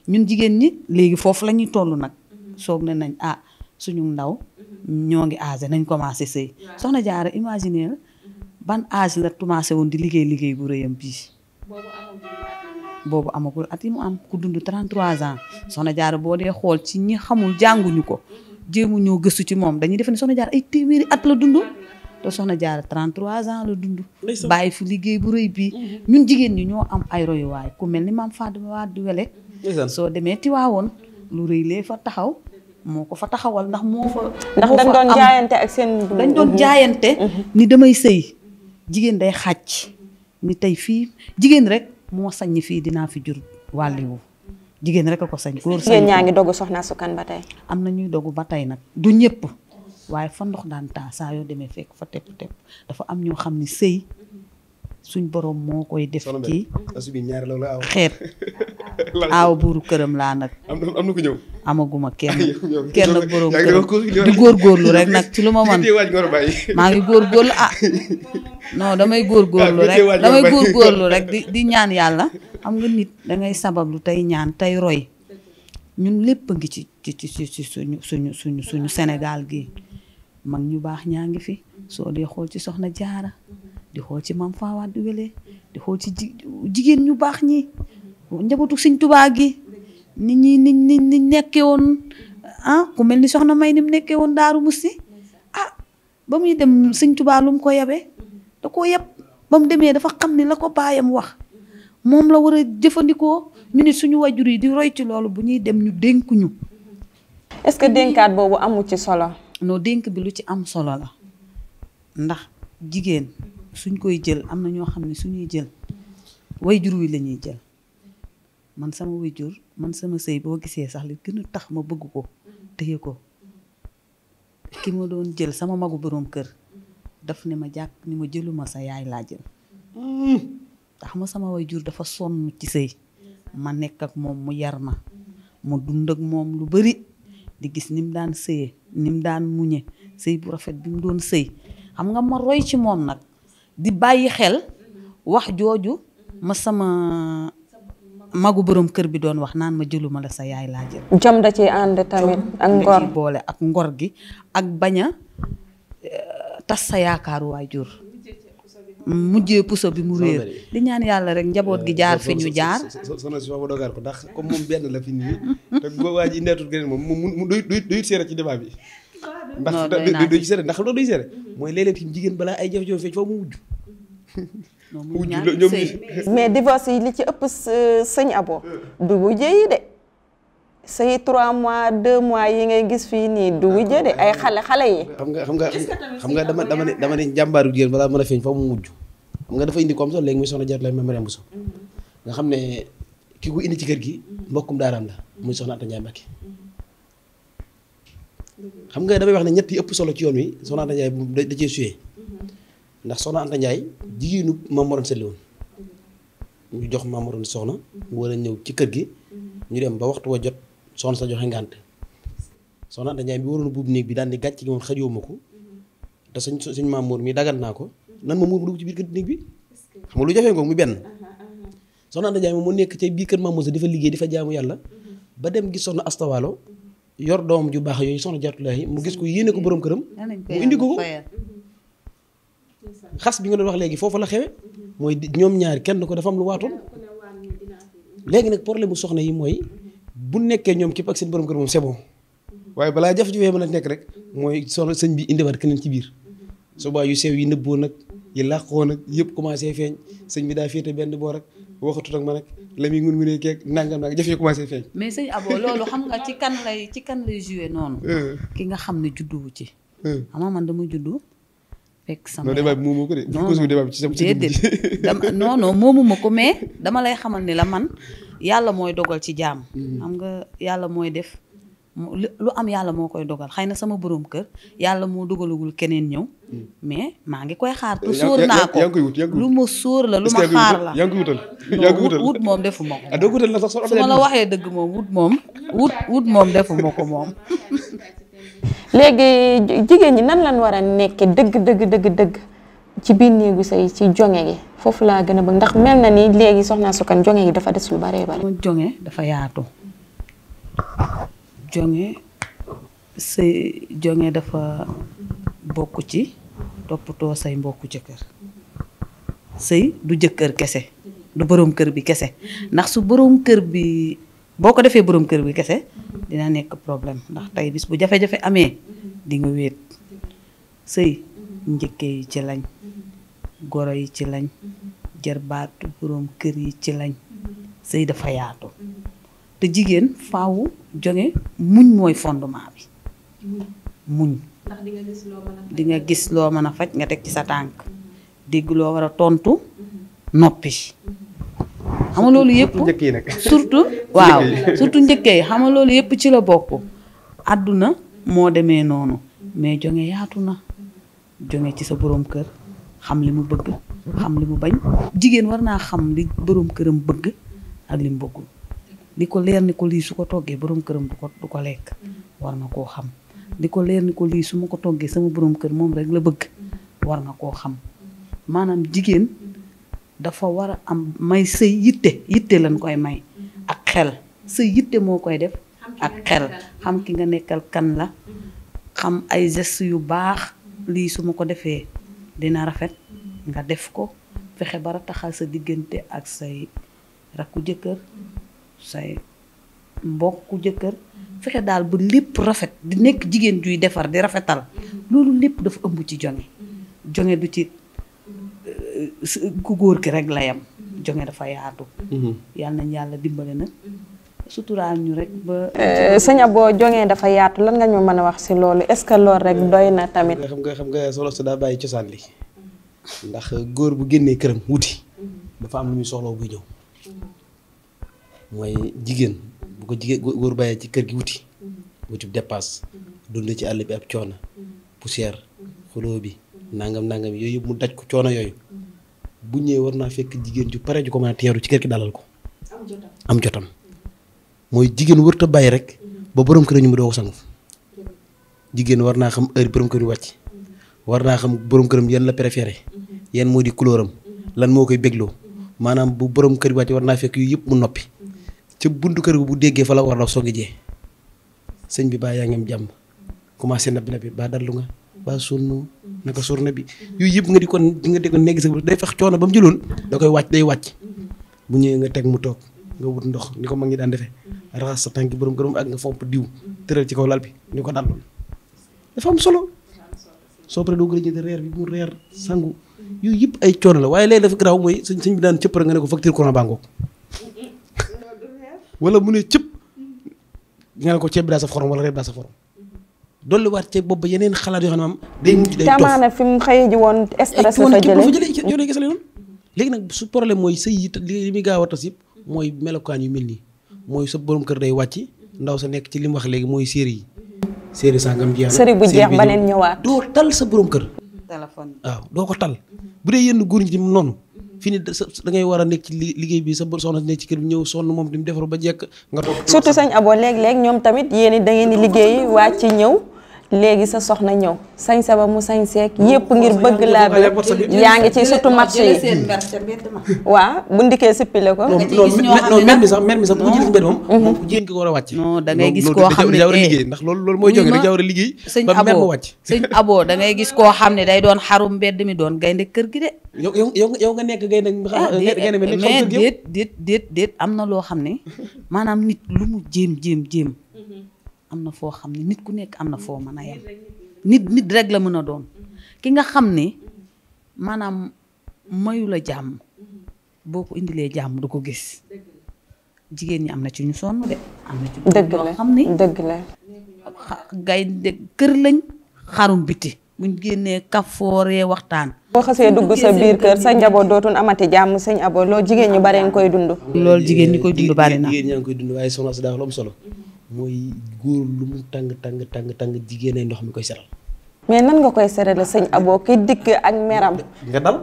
ñun jigéen ñi léegi foofu la ñuy toll nag soog ne nañ suñu ndaw ñoo ngi âgé nañ commencé sëy soxna Jaara imaginer ban âge la commencé woon di liggéey bu rëyam bii boobu amagul at yi mu am ku dund 33 ans soxna Jaara boo dee xool ci ñi xamul jànguñu ko jéemu ñoo gëstu ci moom dañuy defe ne soxna Jaara ay téeméeri at la dund te soxna Jaara 33 ans la dund bàyyi fi liggéey bu rëy bii ñun jigéen ñi ñoo am ay royuwaay ku mel ni maam Fadima Wade Wele soo demee Tiwaawoon lu rëy lee fa taxaw moo ko fa taxawal ndax moo fa ndax dañ doon jaayante ak seen dañ doon jaayante ni damay sëy jigéen day xàcc ni tey fii jigéen rek moo sañ ni fii dinaa fi jur wàlliwu jigéen rek a ko sañ góor sañ jigéen ñaa ngi dogu soxna Sukan ba tey am na ñuy dogu ba tey nag du ñëpp waaye fa ndox daan taa saa yoo demee fekk fa tepp dafa am ñoo xam ni sëy suñ borom moo koy def ci xeet aaw buuru këram laa nag am na ko ñëw amaguma kenn borom këram di góorgóorlu rek nag ci lu ma mën maa ngi góorgóorlu non damay góorgóorlu rek di ñaan yàlla xam nga nit dangay sabablu tey ñaan tey roy ñun lépp a ngi ci suñu Sénégal gi mag ñu baax ñaa ngi fi soo dee xool ci soxna Jaara di xool ci Maam Faawaat di Wele di xool ci jigéen ñu baax ñi njabootu Sëñ Tuubaa gi ni nekkee woon ku mel ni soxna May ni mu nekkee woon Daaru Musti ba muy dem Sëñ Tuubaa lu mu ko yabee da koo yab ba mu demee dafa xam ni la ko baayam wax moom la war a jëfandikoo ñu ne suñu wajur yi di roy ci loolu bu ñuy dem ñu dénkuñu. est-ce que dénkaat boobu amu ci solo. non dénk bi lu ci am solo la ndax jigéen suñ koy jël am na ñoo xam ne suñuy jël wayjur wi la ñuy jël man sama wayjur man sama sëy boo gisee sax li gën a tax ma bëgg ko téye ko ki ma doon jël sama magu boroom kër daf ne ma jàkk ni ma jëluma sa yaay laa jël tax ma sama wayjur dafa sonn ci sëy ma nekk ak moom mu yar ma mu dund ak moom lu bari di gis ni mu daan sëye ni mu daan muñe sëy bu rafet bi mu doon sëy xam nga ma roy ci moom nag di bàyyi xel wax jooju ma sama magu borom kër bi doon wax naan ma jëluma la sa yaay laa jël. jom da ciy ànd tamit ak ngor boole ak ngor gi ak bañ a tas sa yaakaaru waajur mujjee puso bi mu réer di ñaan yàlla rek njaboot gi jaar fi ñu jaar. soxna si ma dogaar ko ndax comme moom benn la fi nii te boo waa ji indeetul geneen moom mu doy seere ci débat bi. ndax doy seere ndax loolu doy seere mooy léeg-léeg fi jigéen balaa ay jafe-jafe feeñ foofu mu wujj. mais divorce yi li ci ëpp sëñ Abo du wujje yi de say 3 mois 2 mois yi ngay gis fii nii du wujje de ay xale yi. xam nga dama ne jàmbaaru jigéen balaa mën a feeñ foofu mu wujj xam nga dafa indi comme ça léegi muy soxna Jaara Lay Mariam Bousso nga xam ne ki ko indi ci kër gi mbokkum daaraam la muy soxna Anta Ndiaye Mbacké xam nga damay wax ne ñett yi ëpp solo ci yoon wi soxna Anta Ndiaye da cee suyee ndax soxna Anta Ndiaye jigéenu Maam Mor Anta Sali woon ñu jox Maam Mor Anta soxna mu war a ñëw ci kër gi ñu dem ba waxtu wa jot soxna sa joxe ngànt soxna Anta Ndiaye bi waroon a buub néeg bi daan di gàcc gi moom xajoo ma ko te suñ Maam Mor mi dagal naa ko nan ma muur mu dugg ci biir kër néeg bi xam nga lu jafee ngoog mu benn soxna Anta Ndiaye moom moo nekk ca biir kër Maam Mor sa di fa liggéey di fa jaamu yàlla ba dem gis soxna Astawaalo yor doom ju baax yooyu soxna Jaaratullaahi mu gis ko yéene ko borom këram mu indi ko xas bi nga doon wax léegi foofu la xewe mooy ñoom ñaari kenn ko dafa am lu waatoon léegi nag problème bu soxna yi mooy bu nekkee ñoom képp ak seen borom kër moom c'est bon waaye balaa jafe-jafe mën a nekk rek mooy soxna sëñ bi indiwaat keneen ci biir subaa yu sew yi nëbboo nag yi làqoo nag yëpp commencé feeñ sëñ bi daa féete benn boor rek waxatut ak ma nag la muy ngun-ngunee keeg nangam nag jafe commencé feeñ. mais sëñ Abo loolu xam nga ci kan lay joué noonu. ki nga xam ne judduwu ci. xam nga man dama juddu. fekk sama débat bi moomu ko de. déedéet non moomuma ko mais dama lay xamal ni la man yàlla mooy dogal ci jaam. xam nga yàlla mooy def lu am yàlla moo koy dogal xëy na sama borom kër yàlla moo dogalagul keneen ñëw. mais maa ngi koy xaar te sóor naa ko lu ma sóor la lu ma xaar la. yaa ngi koy wutal wut moom defuma ko. doo ko wutal la sax su ma la waxee dëgg moom wut moom defuma ko moom. léegi jigéen ñi nan lan war a nekke dëgg ci biir néegu sëy ci jonge gi foofu laa gën a bëgg ndax mel na ni léegi soxna Sukan jonge gi dafa des lu bare bare. jonge dafa yaatu jonge dafa bokk ci toppatoo say mbokku jëkkër sëy du jëkkër kese du borom kër bi kese ndax su borom kër bi boo ko defee borom kër bi kese dina nekk problème ndax tey bis bu jafe-jafe amee di nga wéet sëy njëkke yi ci lañ goro yi ci lañ jarbaatu borom kër yi ci lañ sëy dafa yaatu te jigéen faaw jonge muñ mooy fondement bi muñ di nga gis loo mën a faj nga teg ci sa tànk dégg loo war a tontu noppi xam nga loolu yëpp surtout njëkkee yi xam nga loolu yëpp ci la bokk àdduna moo demee noonu mais jonge yaatu na jonge ci sa borom kër xam li mu bëgg xam li mu bañ jigéen war naa xam li borom këram bëgg ak li mu bëggul li ko leer ni ko lii su ko toggee borom këram du ko lekk war na koo xam li ko leer ni ko lii su ma ko toggee sama borom kër moom rek la bëgg war na koo xam maanaam jigéen dafa war a am may sëy yitte lañ koy may ak xel sëy yitte moo koy def ak xel xam ki nga nekkal kan la xam ay gestes yu baax lii su ma ko defee dina rafet nga def ko fexe ba rataxal sa diggante ak say rakku jëkkër say mbokku jëkkër fexe daal ba lépp rafet di nekk jigéen juy defar di rafetal loolu lépp dafa ëmb ci jonge du ci ku góor ki rek la yam jonge dafa yaatu yàlla nañ yàlla dimbale nag suturaal ñu rek ba sëñ Abo jonge dafa yaatu lan nga ñu mën a wax si loolu est-ce que loolu rek doy na tamit xam nga solo su daa bàyyi cosaan li ndax góor bu génnee këram wuti dafa am lu muy soxla buy ñëw mooy jigéen bu ko góor bàyyee ci kër gi wuti dépasse dund ci àll bi ab coono poussière xuloo bi nangam yooyu yëpp mu daj ko coono yooyu bu ñëwee war naa fekk jigéen ju pare ju ko mën a teeru ci kër gi dalal ko am jotam mooy jigéen wërta bàyyi rek ba borom kër ñu mu doo ko sangu jigéen war naa xam heure borom kër yu wàcc war naa xam borom këram yan la préféré yan moo di couleur am lan moo koy bégloo maanaam bu borom kër wàcc war naa fekk yu yëpp mu noppi ca buntu kër bu déggee fa la war la soogi jee sëñ bi baa yaa ngi am jàmm commencé nabi baa dallu nga baa sonn naka surne bi yooyu yëpp nga di ko negg sa day fex coono ba mu jëloon da koy wàcc day wàcc bu ñëwee nga teg mu toog nga wut ndox ni ko mag ñi daan defee raxas sa tànki borom këram ak nga fomp diw tëral ci kaw lal bi ni ko dalloon dafa am solo soo paree doo gën a reer bi mu reer sangu yooyu yëpp ay coono la waaye léegi dafa garaaw mooy sëñ bi daan cëpp rek nga ne ko facture courant baa ngoog wala mu ne cëpp nga ne ko ceeb bi daa saf xorom wala reer bi daa saf xorom dolliwaat ceeb boobu ba yeneen xalaat yoo xam ne am day mujj day dof tamaana fi mu xëy ji woon stress la fa jëlee yow kese la yoon léegi nag su problème mooy sëy yi li muy gaaw a tas yëpp mooy melokaan yu mel nii mooy sa borom kër day wàcc ndaw sa nekk ci li mu wax léegi mooy série sangam jeex série bu jeex baneen ñëwaat doo tal sa borom kër téléphone waaw doo ko tal bu dee yenn góor ñi ci noonu fii ni da ngay war a nekk ci liggéey bi sa soxna nekk ci kër bi ñëw sonn moom di mu defaru ba jekk nga toog surtout sëñ Abo léeg-léeg ñoom tamit yéen da ngeen di liggéey wàcc ñëw léegi sa soxna ñëw sañ sa ba mu sañ seek yëpp ngir bëgg laa bi yaa ngi ci surtout marché yi waaw bu ndikee sippile ko non mer mi sax bu ko jël ci mbedd moom ku jigéen ki ko war a wàcc non da ngay gis koo xam ne war a liggéey ndax loolu mooy jóge rek yaa war a liggéey ba mer ma wàcc sëñ Abo da ngay gis koo xam ne day doon xarum mbedd mi doon gaynde kër gi de yow nga nekk gaynde mais déet am na loo xam ne maanaam nit lu mu jéem am na foo xam ne nit ku nekk am na foo mën a yem nit rek la mën a doon ki nga xam ne maanaam mayu la jàmm boo ko indilee jàmm du ko gis jigéen ñi am na ci ñu sonn de am na ci ñoo xam ne dëgg la gaynde kër lañ xarum biti buñ génnee kafooree waxtaan boo xasee dugg sa biir kër sa njaboot dootun amati jàmm sëñ Abo loolu jigéen ñu bare nga koy dund loolu jigéen ñi koy dund bari na jigéen ñaa ngi koy dund waaye soxna si daa lu am solo mooy góor lu mu tàng jigéen ay ndox mi koy seral mais nan nga koy serale sëñ Abo ki dikk ak meram nga dal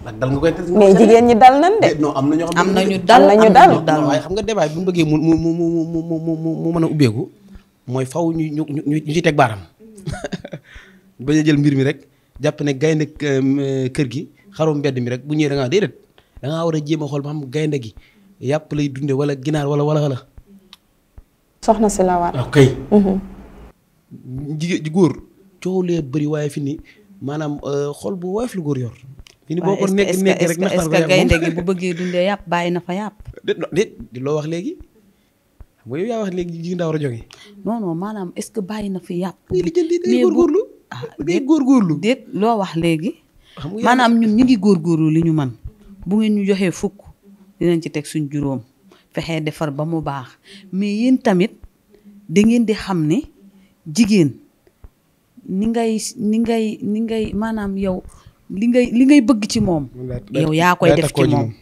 ndax dal nga koy mais jigéen ñi dal nan de non am na ñoo xam am nañu dal waaye xam nga débat bi bu bëggee mu mën a ubbeeku mooy faw ñu ci teg baaram bañ a jël mbir mi rek jàpp ne gaynde kër gi xarum mbedd mi rek bu ñëwee da ngaa déedéet da ngaa war a jéem a xool ba xam gaynde gi yàpp lay dunde wala ginaar wala soxna si la war ok jigéen góor coow lee bëri waaye fi ni maanaam xol bu woyof lu góor yor fi ni boo ko nekk rek est-ce que gaynde gi bu bëggee dundee yàpp bàyyi na fa yàpp déet di loo wax léegi xam nga yow yaa wax léegi jigéen daa war a jógee non maanaam est-ce que bàyyi na fi yàpp mais góorgóorlu day góorgóorlu déet loo wax léegi maanaam ñun ñu ngi góorgóorlu li ñu man bu ngeen ñu joxee fukk dinañ ci teg suñ juróom fexee defar ba mu baax mais yéen tamit da ngeen di xam ne jigéen ni ngay maanaam yow li ngay bëgg ci moom yow yaa koy def ci moom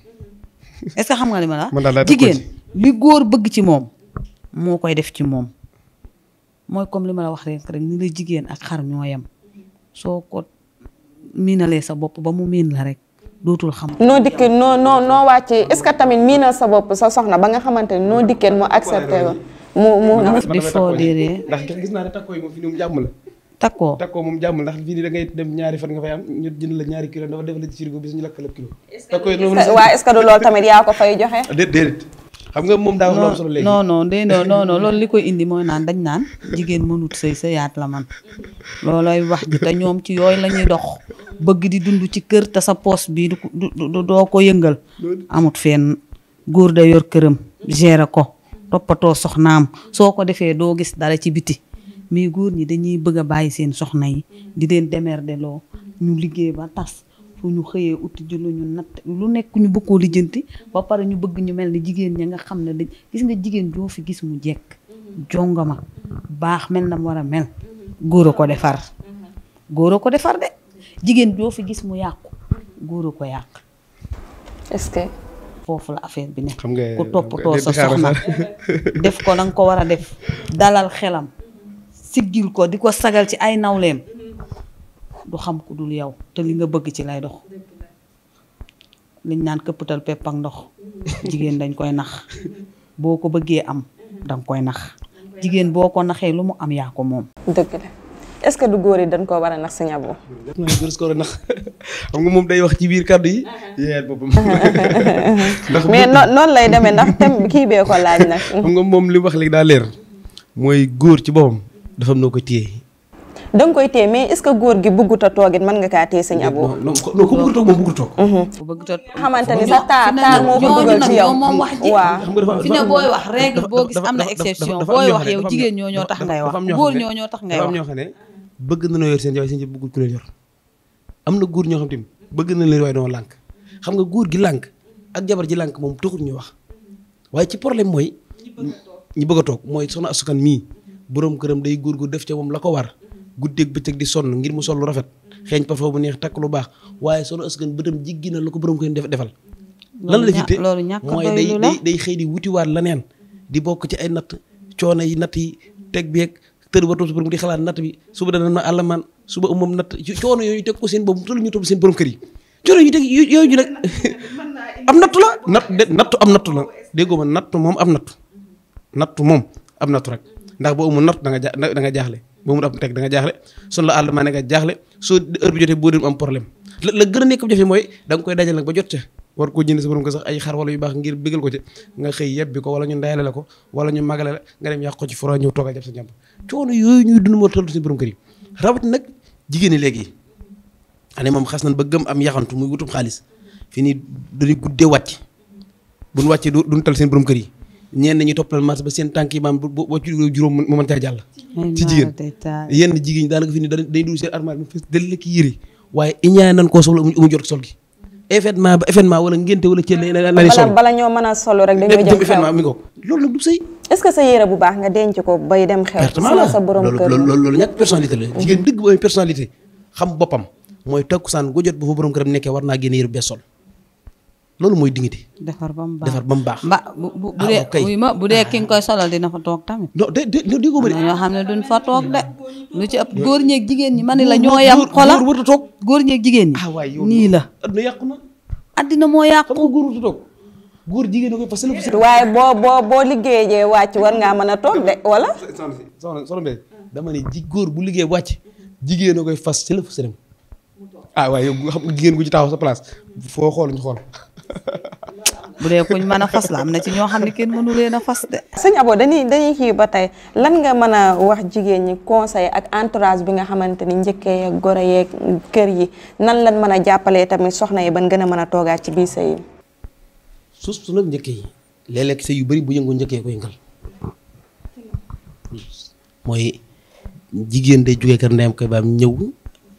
est-ce que xam nga li ma la jigéen li góor bëgg ci moom moo koy def ci moom mooy comme li ma la wax rek ni la jigéen ak xar ñoo yem soo ko miinalee sa bopp ba mu miin la rek dootul xam. noo dikkee noo wàccee est-ce que tamit miinal sa bopp sa soxna ba nga xamante ni noo dikkee mu accepté ko mu di foo déedee. ndax gis naa ne takkoo yi moom fi mu jàmm la. takkoo moom jàmm ndax fii nii da ngay dem ñaari fan nga fay am ñu jënd la ñaari kilo dafa def la ci frigo bis ñu lakk la kilo. takkoo yi noonu waaw est-ce que du loolu tamit yaa ko fay joxe. déedéet xam nga moom daa wax solo léegi. non loolu li koy indi mooy dañ naan jigéen mënut sëyaat la man loolooy wax ji te ñoom ci yooyu la ñuy dox bëgg di dund ci kër te sa poos bi du doo ko yëngal amut fenn góor da yor këram gérer ko toppatoo soxnaam soo ko defee doo gis dara ci biti mais góor ñi dañuy bëgg a bàyyi seen soxna yi di leen demerdeloo ñu liggéey ba tas fu ñu xëyee uti ji lu ñu natt lu nekk ñu bëgg koo lijjanti ba pare ñu bëgg ñu mel ni jigéen ña nga xam ne dañ gis nga jigéen joo fi gis mu jekk jongama baax mel na mu war a mel góor a ko defar de jigéen joo fi gis mu yàqu góor a ko yàq. est-ce que. foofu la affaire bi ne. xam nga ku toppatoo sa soxna def ko la nga ko war a def dalal xelam siggil ko di ko sagal ci ay nawleem du xam ku dul yow te li nga bëgg ci lay dox liñ naan këppatal pepp ak ndox jigéen dañ koy nax boo ko bëggee am danga koy nax jigéen boo ko naxee lu mu am yaa ko moom. dëgg la est-ce que du góor yi dañ koo war a nax Sëñ Abo. nax xam nga moom day wax ci biir kàddu yi. yéen boppam. mais noonu lay demee ndax thème kii bee ko laaj nag. xam nga moom li wax léegi daa leer mooy góor ci boppam dafa am noo ko téye. da nga koy téye mais est-ce que góor gi bëggut a toog it mën nga kaa téye Sëñ Abo. non ku bëgg a toog moom bëgg a toog. ku bëgg a xamante ni sa taar moo ko dugal ci yow. moom wax ji waaw fi ne booy wax règle boo gis am na exception booy wax yow jigéen ñoo tax ngay wax góor ñoo tax ngay wax. dafa am ñoo xam ne bëgg nañoo yor seen jaay seen bëggul ku leen yor am na góor ñoo xam tamit bëgg na leen waaye doo lànk xam nga góor gi lànk ak jabar ji lànk moom taxul ñu wax waaye ci problème mooy ñi bëgg a toog mooy soxna asukan mii borom këram day góor def ca moom la ko war guddeeg bëccëg di sonn ngir mu sol lu rafet xeeñ parfum bu neex takk lu baax waaye soxna asukan bëtam jiggi na la ko borom këram defal lan la jiite mooy day xëy di wutiwaat la neen di bokk ci ay natt coono yi natt yi teg beeg tër ba toog si borom di xalaat natt bi suba dana ma àllamaan suba moom natt coono yooyu teg ko seen boobu tëlu ñu topp seen borom kër yi coono yi teg yooyu ñu nag am nattu la nattu am nattu la déggoo ma nattu moom am nattu moom am nattu rek ndax boo amul natt da nga jaaxle boo amul am teg da nga jaaxle son la àllamaan nga jaaxle soo heure bi jotee boo dem am problème la gën a nekk jafe mooy da nga koy dajal nag ba jot ca war koo jënd sa borom ko sax ay xar wala yu baax ngir bégal ko ci nga xëy yebbi ko wala ñu ndayale la ko wala ñu magale la nga dem yàq ko ci foro ñëw toogal jàpp sa njàmb coono yooyu ñuy dund moo tollu seen borom kër yi rawat nag jigéen ñi léegi ane moom xas nañ ba gëm am yaxantu muy wutum xaalis fii nii dañuy guddee wàcc buñ wàccee duñ tal seen borom kër yi ñenn ñi toppal marché ba seen tànk yi maam boo ci juróom mu mën caa jàll ci jigéen yenn jigéen ñi daanaka fi ni dañuy dul seen armoire bi fees del la ki yëri waaye iñaa nan koo soxla amu jot sol gi événement wala ngénte wala cël nañu sol bala ñoo mën a solo rek dañoo jëm événement mi ngoog loolu nag du sëy est-ce que sa yére bu baax nga denc ko bay dem xew sa borom kër loolu ñàkk personnalité la jigéen dëgg bu amee personnalité xam boppam mooy takkusaan gu jot bu fa borom këram nekkee war naa génne yére bu bees sol loolu mooy dignité defar ba mu baax bu dee ki nga koy solal dina fa toog tamit non déggoo ma de ñoo xam ne duñ fa toog de lu ci ëpp góor ñeeg jigéen ñi ma ne la ñoo yam xola góor warut a toog góor ñeeg jigéen ñi nii la adduna yàqu na addina moo yàqu xam nga góor warut a toog góor jigéen ñi koy parce que waaye boo liggéeyee wàcc war ngaa mën a toog de wala soxna Mbaye dama ne góor bu liggéey wàcc jigéen a koy fas ci la fa sërëm waaye yow xam nga jigéen gu ci taxaw sa place foo xool ñu xool bu dee kuñ mën a fas la am na ci ñoo xam ne kenn mënu leen a fas de. Sëñ Abo dañuy kii ba tey lan nga mën a wax jigéen ñi conseil ak entourage bi nga xamante ni njëkkee yeeg goro yeeg kër yi nan lan mën a jàppalee tamit soxna yi ban gën a mën a toogaat ci biir sëy yi. su nag njëkkee yi léeg-léeg sëy yu bëri bu yëngu njëkkee ko yëngal mooy jigéen day jógee kër ndeyam koy baam ñëw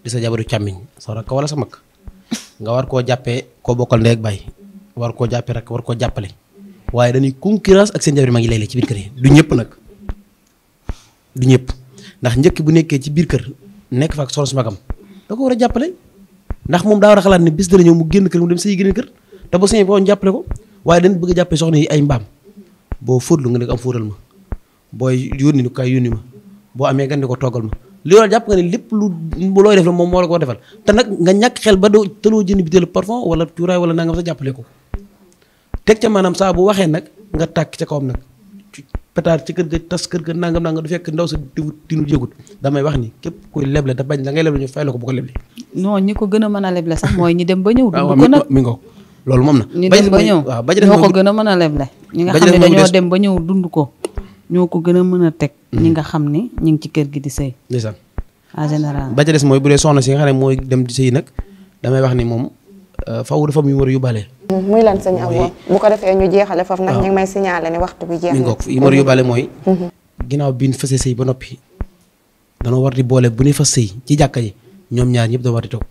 di sa jabaru càmmiñ sa rakk wala sa mag nga war koo jàppee koo bokkal ndey ak baay war koo jàppee rek war koo jàppale waaye dañuy concurrence ak seen jabar ma ngi léeg-léeg ci biir kër yi du ñëpp nag du ñëpp ndax njëkk bu nekkee ci biir kër nekk fa ak soxna su magam da ko war a jàppale ndax moom daa war a xalaat ne bis dana ñëw mu génn kër mu dem sëy génn kër te ba sëy boo jàppale ko waaye dañ bëgg a jàppee soxna yi ay mbaam boo fóotlu nga ne am fóotal ma booy yónni nu kaay yónni ma boo amee gan di ko toggal ma li loolu jàpp nga ne lépp lu looy def la moom moo la ko defal te nag nga ñàkk xel ba doo tëloo jënd bitéelu parfum wala cuuraay wala nangam sa jàppale ko teg ca maanaam saa bu waxee nag nga tàkk ca kawam nag pétard ci kër ga tas kër ga nangam du fekk ndaw sa tinu jégut damay wax ni képp kuy leble te bañ la ngay leble ñu fay la ko bu ko leble. non ñi ko gën a mën a leble sax mooy ñi dem ba ñëw. waaw mi ngoog loolu moom na. ñi dem ba ñëw ñoo ko gën a mën a leble. ñi nga xam ne dañoo dem ba ñëw dund ko ñoo ko gën a mën a teg. ñi nga xam ni ñu ngi ci kër gi di sëy. ndeysaan en général. ba ca des mooy bu dee soxna si nga xam ne mooy dem di sëy nag damay wax ni moom faaw dafa am yu war a yóbbaale. muy lan sëñ Abo bu ko defee ñu jeexale foofu ndax ñu ngi may signaler ni waxtu bi jeex na. yu war a yóbbaale mooy. ginnaaw bi ñu fasee sëy ba noppi danoo war di boole bu ñuy fas sëy ci jàkka ji ñoom ñaar ñëpp da war di toog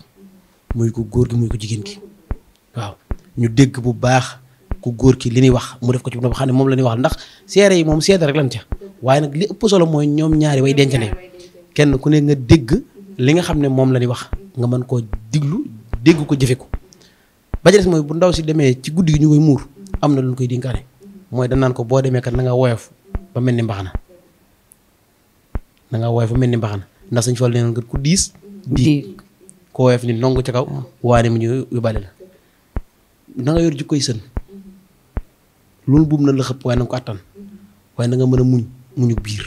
muy ko góor gi muy ko jigéen gi waaw ñu dégg bu baax ku góor ki li ñuy wax mu def ko ci boppam xam ne moom la ñuy wax ndax seere yi moom seede rek lan ca waaye nag li ëpp solo mooy ñoom ñaari way dencante kenn ku ne nga dégg li nga xam ne moom la ñuy wax nga mën koo diglu dégg ko jëfe ko ba ca des mooy bu ndaw si demee ci guddi gi ñu koy muur am na lu ñu koy dénkaane mooy danaan ko boo demee kat na nga woyof ba mel ni mbaxana na nga woyof ba mel ni mbaxana ndax suñ fal neen kat ku diis diig ko woyof ni nongu ca kaw waane mu ñu yóbbaale la na nga yor jikkoy sën loolu buum na la xëpp waaye na nga ko attan waaye na nga mën a muñu biir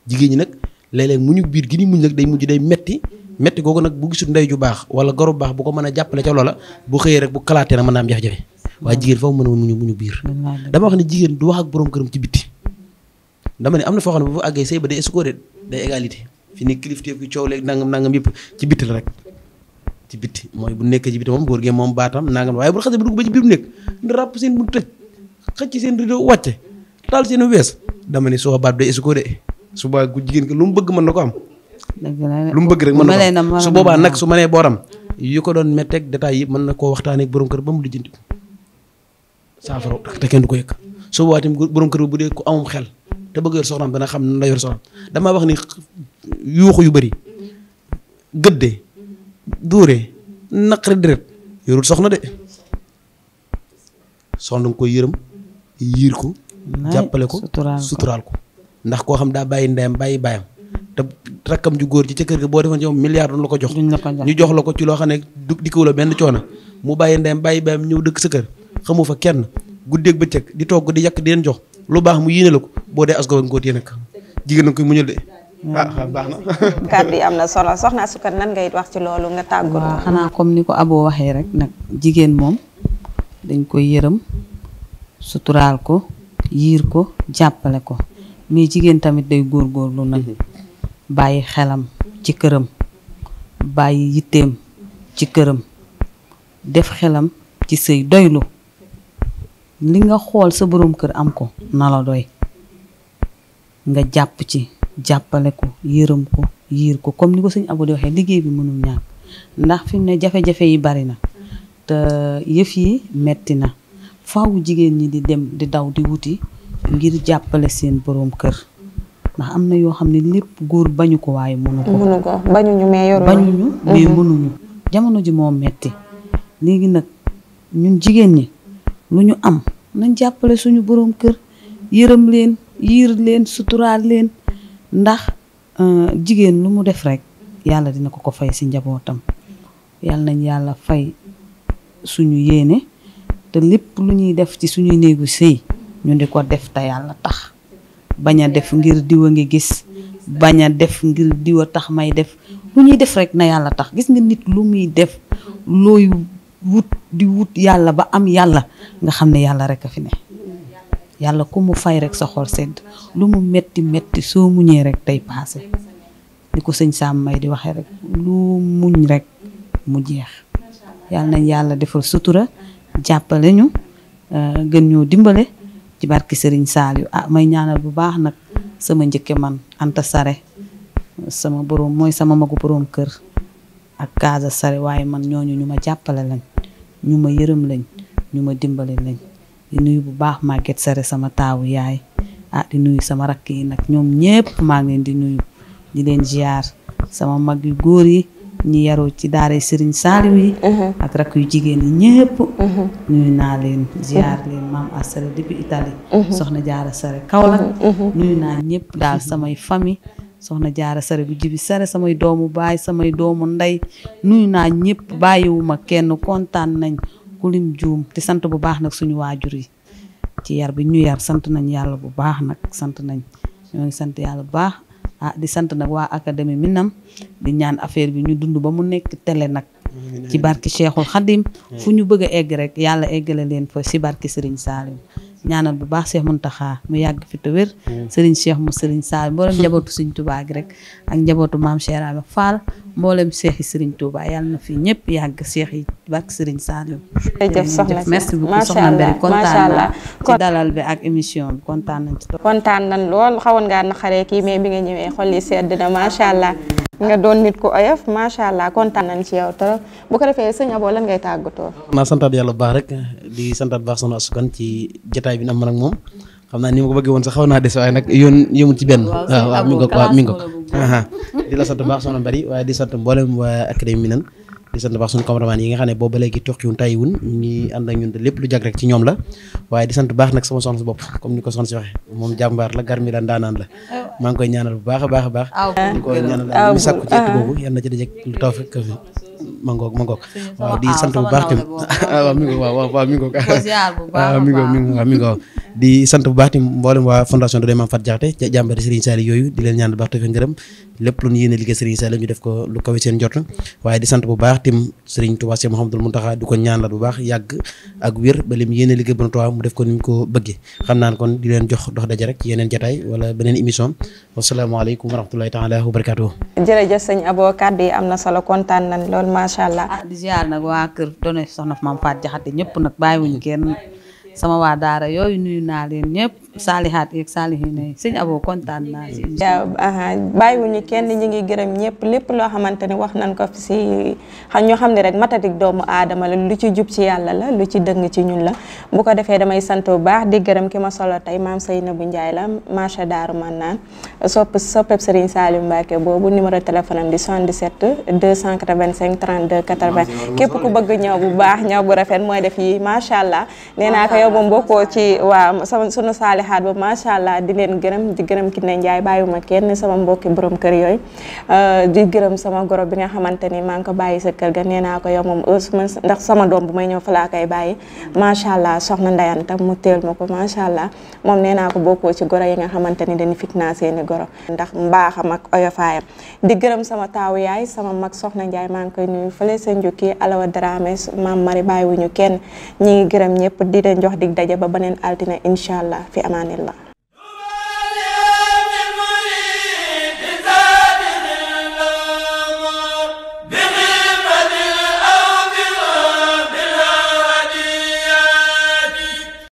jigéen ñi nag léeg-léeg muñu biir gi ni muñ nag day mujj day metti googu nag bu gisul ndey ju baax wala goro bu baax bu ko mën a jàppale ca loola bu xëyee rek bu kalaatee na mën naa am jafe-jafe waaye jigéen foofu mën a muñu biir dama wax ne jigéen du wax ak borom këram ci bitti dama ne am na foo xam ne bu fa àggee sëy ba day escoré day égalité fi ni kilifteef ki coow léegi nangam yëpp ci bitti la rek ci bitti mooy bu nekkee ci bitti moom góor gi moom baatam nangam waaye bu xasee ba dugg ba ci biir bu nekk ndi ràpp seen bu tëj xëcc seen rideau wàcce taal seen wees dama ne soo baat day escoré suba gu jigéen ki lu mu bëgg mën na ko am lu mu bëgg rek mën na ko am su boobaa nag su mënee booram yu ko doon metteeg détails yi mën na koo waxtaanee ak borom kër ba mu lijjanti ko saafara te kenn du ko yëg su boobaa tamit borom kër bu dee ku amum xel te bëgg yor soxnaam dana xam ne la yor soxnaam damaa wax ni yuuxu yu bëri gëdde dóore naqari deret yorul soxna de soxna nga koy yërëm yiir ko jàppale ko suturaal ko ndax koo xam daa bàyyi ndeyam bàyyi baayam te rakkam ju góor ci ca kër ga boo defoon ci moom milliard doon la ko jox ñu jox la ko ci loo xam ne dikkawu la benn coono mu bàyyi ndeyam bàyyi baayam ñëw dëkk sa kër xamu fa kenn guddeeg bëccëg di togg di yàq di leen jox lu baax mu yéene la ko boo dee asgo nga ko téye nag jigéen na koy muñal de baax na kàddu yi am na solo soxna Sukar nan ngay wax ci loolu nga tàggu waaw xanaa comme ni ko Abo waxee rek nag jigéen moom dañ koy yërëm suturaal ko yiir ko jàppale ko mais jigéen tamit day góorgóorlu nag bàyyi xelam ci këram bàyyi yitteem ci këram def xelam ci sëy doylu li nga xool sa borom kër am ko na la doy nga jàpp ci jàppale ko yërëm ko yiir ko comme ni ko sëñ Abo di waxee liggéey bi mënul ñàkk ndax fi mu ne jafe-jafe yi bari na te yëf yi metti na faaw jigéen ñi di dem di daw di wuti ngir jàppale seen borom kër ndax am na yoo xam ne lépp góor bañu ko waaye mënu ko bañuñu mais mënuñu jamono ji moo metti léegi nag ñun jigéen ñi lu ñu am nañ jàppale suñu borom kër yërëm leen yiir leen suturaal leen ndax jigéen lu mu def rek yàlla dina ko fay si njabootam yàlla nañ yàlla fay suñu yéene te lépp lu ñuy def ci suñuy néegu sëy ñu di ko def te yàlla tax bañ a def ngir diwa ngi gis bañ a def ngir diwa tax may def lu ñuy def rek na yàlla tax gis nga nit lu muy def looy wut yàlla ba am yàlla nga xam ne yàlla rek a fi ne yàlla ku mu fay rek sa xol sedd lu mu metti soo muñee rek tey paase ni ko sëñ Sam May di waxee rek lu muñ rek mu jeex yàlla nañ yàlla defal sutura jàppale ñu gën ñoo dimbale ci barki Serigne Saliou may ñaanal bu baax nag sama njëkke man Anta Sare sama borom mooy sama magu borom kër ak Kaasa Sare waaye man ñooñu ñu ma jàppale lañ ñu ma yërëm lañ ñu ma dimbale lañ di nuyu bu baax Maguette Sare sama taawu yaay di nuyu sama rakk yi nag ñoom ñépp maa ngi leen di nuyu di leen ziar sama mag yu góor yi ñi yaroo ci daara Serigne Saliou yi ak rakk yu jigéen yi ñépp nuyu naa leen ziar leen maam Asare depuis Italie soxna Jaara Sare Kaolack nuyu naa ñépp daal samay famille soxna jaara sare bu jibi sare samay doomu baay samay doomu ndey nuyu naa ñëpp bàyyiwuma kenn kontaan nañ ku lim juum te sant bu baax nag suñu waajur yi ci yar bi ñu yar sant nañ yàlla bu baax nag sant nañ ñoo ngi sant yàlla bu baax di sant nag waa académie Minam di ñaan affaire bi ñu dund ba mu nekk télé nag ci barki Cheikhul Khadim fu ñu bëgg a egg rek yàlla eggale leen fa si barki Serigne Salim ñaanal bu baax Cheikh Mountakha mu yàgg fi te wér Serigne Cheikh mu Serigne Salim mboolem njabootu Serigne Touba gi rek ak njabootu maam Cheikh Ibra Fall mboolem Cheikh yi Serigne Touba yàlla na fi ñëpp yàgg Cheikh yi barki Serigne Salim. jërëjëf soxna si merci beaucoup soxna Mbéri kontaan naa ci dalal bi ak émission bi kontaan nañ ci. kontaan nañ lool xawoon ngaa naqaree kii mais bi nga ñëwee xol yi sedd na macha allah nga doon nit ku oyof macha allah kontaan nañ ci yow trop bu ko defee sëñ Abo lan ngay tàggatoo. naa santaat yàlla bu baax rek di santaat bu baax soxna Astou Kane ci jotaay bi ñu am man ak moom xam naa ni ma ko bëggee woon sax xaw naa des waaye nag yoon yëmul ci benn. waaw mi ngoog di la sant bu baax soxna Mbari waaye di sant mboolem waa académie Minane di sant baax suñu cameraman yi nga xam ne boobu ba léegi toqiwun tàyyiwun ñu ngi ànd ak ñun lépp lu jag rek ci ñoom la waaye di sant baax nag sama soxna si bopp comme ni ko soxna si waxee moom jàmbaar la garmi la ndaanaan la maa ngi koy ñaanal bu baax a baax a baax di ko ñaanal daal mi sàkku ci ëtt boobu yal na ci dajeg lu taw fekk fi ma ngoog waaw di sant bu baax tamit waaw mi ngoog waaw mi ngoog waaw mi ngoog di sant bu baax tamit mboolem waa fondation Doudou Mame Fatou Diakhaté jàmbari Serigne Saliou yooyu di leen ñaanal bu baax te ngërëm lépp lu ñu yéene liggéey Serigne Saliou ñu def ko lu kawe seen jot waaye di sant bu baax tim Serigne Touba Cheikh Mouhamadoul Mountakha di ko ñaanal bu baax yàgg ak wér ba lim yéene liggéey bu Touba mu def ko ni mu ko bëggee xam naa kon di leen jox dox daje rek ci yeneen jotaay wala beneen émission wasalaamaaleykum wa rahmatulahi taala wa barakatuh. jërëjëf sëñ Abo kàddu yi am na solo kontaan nañ lool macha allah. di ziar nag waa kër Doudou soxna Mame Fatou Diakhaté ñëpp nag bàyyiwuñ kenn sama waa daara yooyu nuyu naa leen ñëpp saalihaat yeeg saalihiin yi sëñ Abo kontaan naa si bàyyiwuñu kenn ñi ngi gërëm ñëpp lépp loo xamante ni wax nañ ko fi si ñoo xam ne rek matatik doomu aadama la lu ci jub ci yàlla la lu ci dëng ci ñun la bu ko defee damay sant bu baax di gërëm ki ma solo tey maam Seynabou Ndiaye la macha daaru man naan soppeb Serigne Saliou Mbacké boobu numéro téléphone am di 77 285 32 80 képp ku bëgg ñëw bu baax ñëw bu rafet mooy def yi macha allah nee naa ko yow moom bokkoo ci waa sunu saalihaat ba macha allah di leen gërëm di gërëm Kiné Ndiaye bàyyiwuma kenn sama mbokki borom kër yooyu di gërëm sama goro bi nga xamante ni maa ngi ko bàyyi sa kër ga nee naa ko yow moom ndax sama doom bu may ñëw fa laa koy bàyyi macha allah soxna ndayanta mu teel ma ko macha allah moom nee naa ko bokkoo ci goro yi nga xamante ni dañu fitna seeni goro ndax mbaaxam ak oyofaayam di gërëm sama taawu yaay sama mag soxna Ndiaye maa ngi koy nuyu fële sa njukki Alawa Dramé maam Mari bàyyiwuñu kenn ñi ngi gërëm ñëpp di leen jox dig daje ba beneen altine incha allah fi amaanillah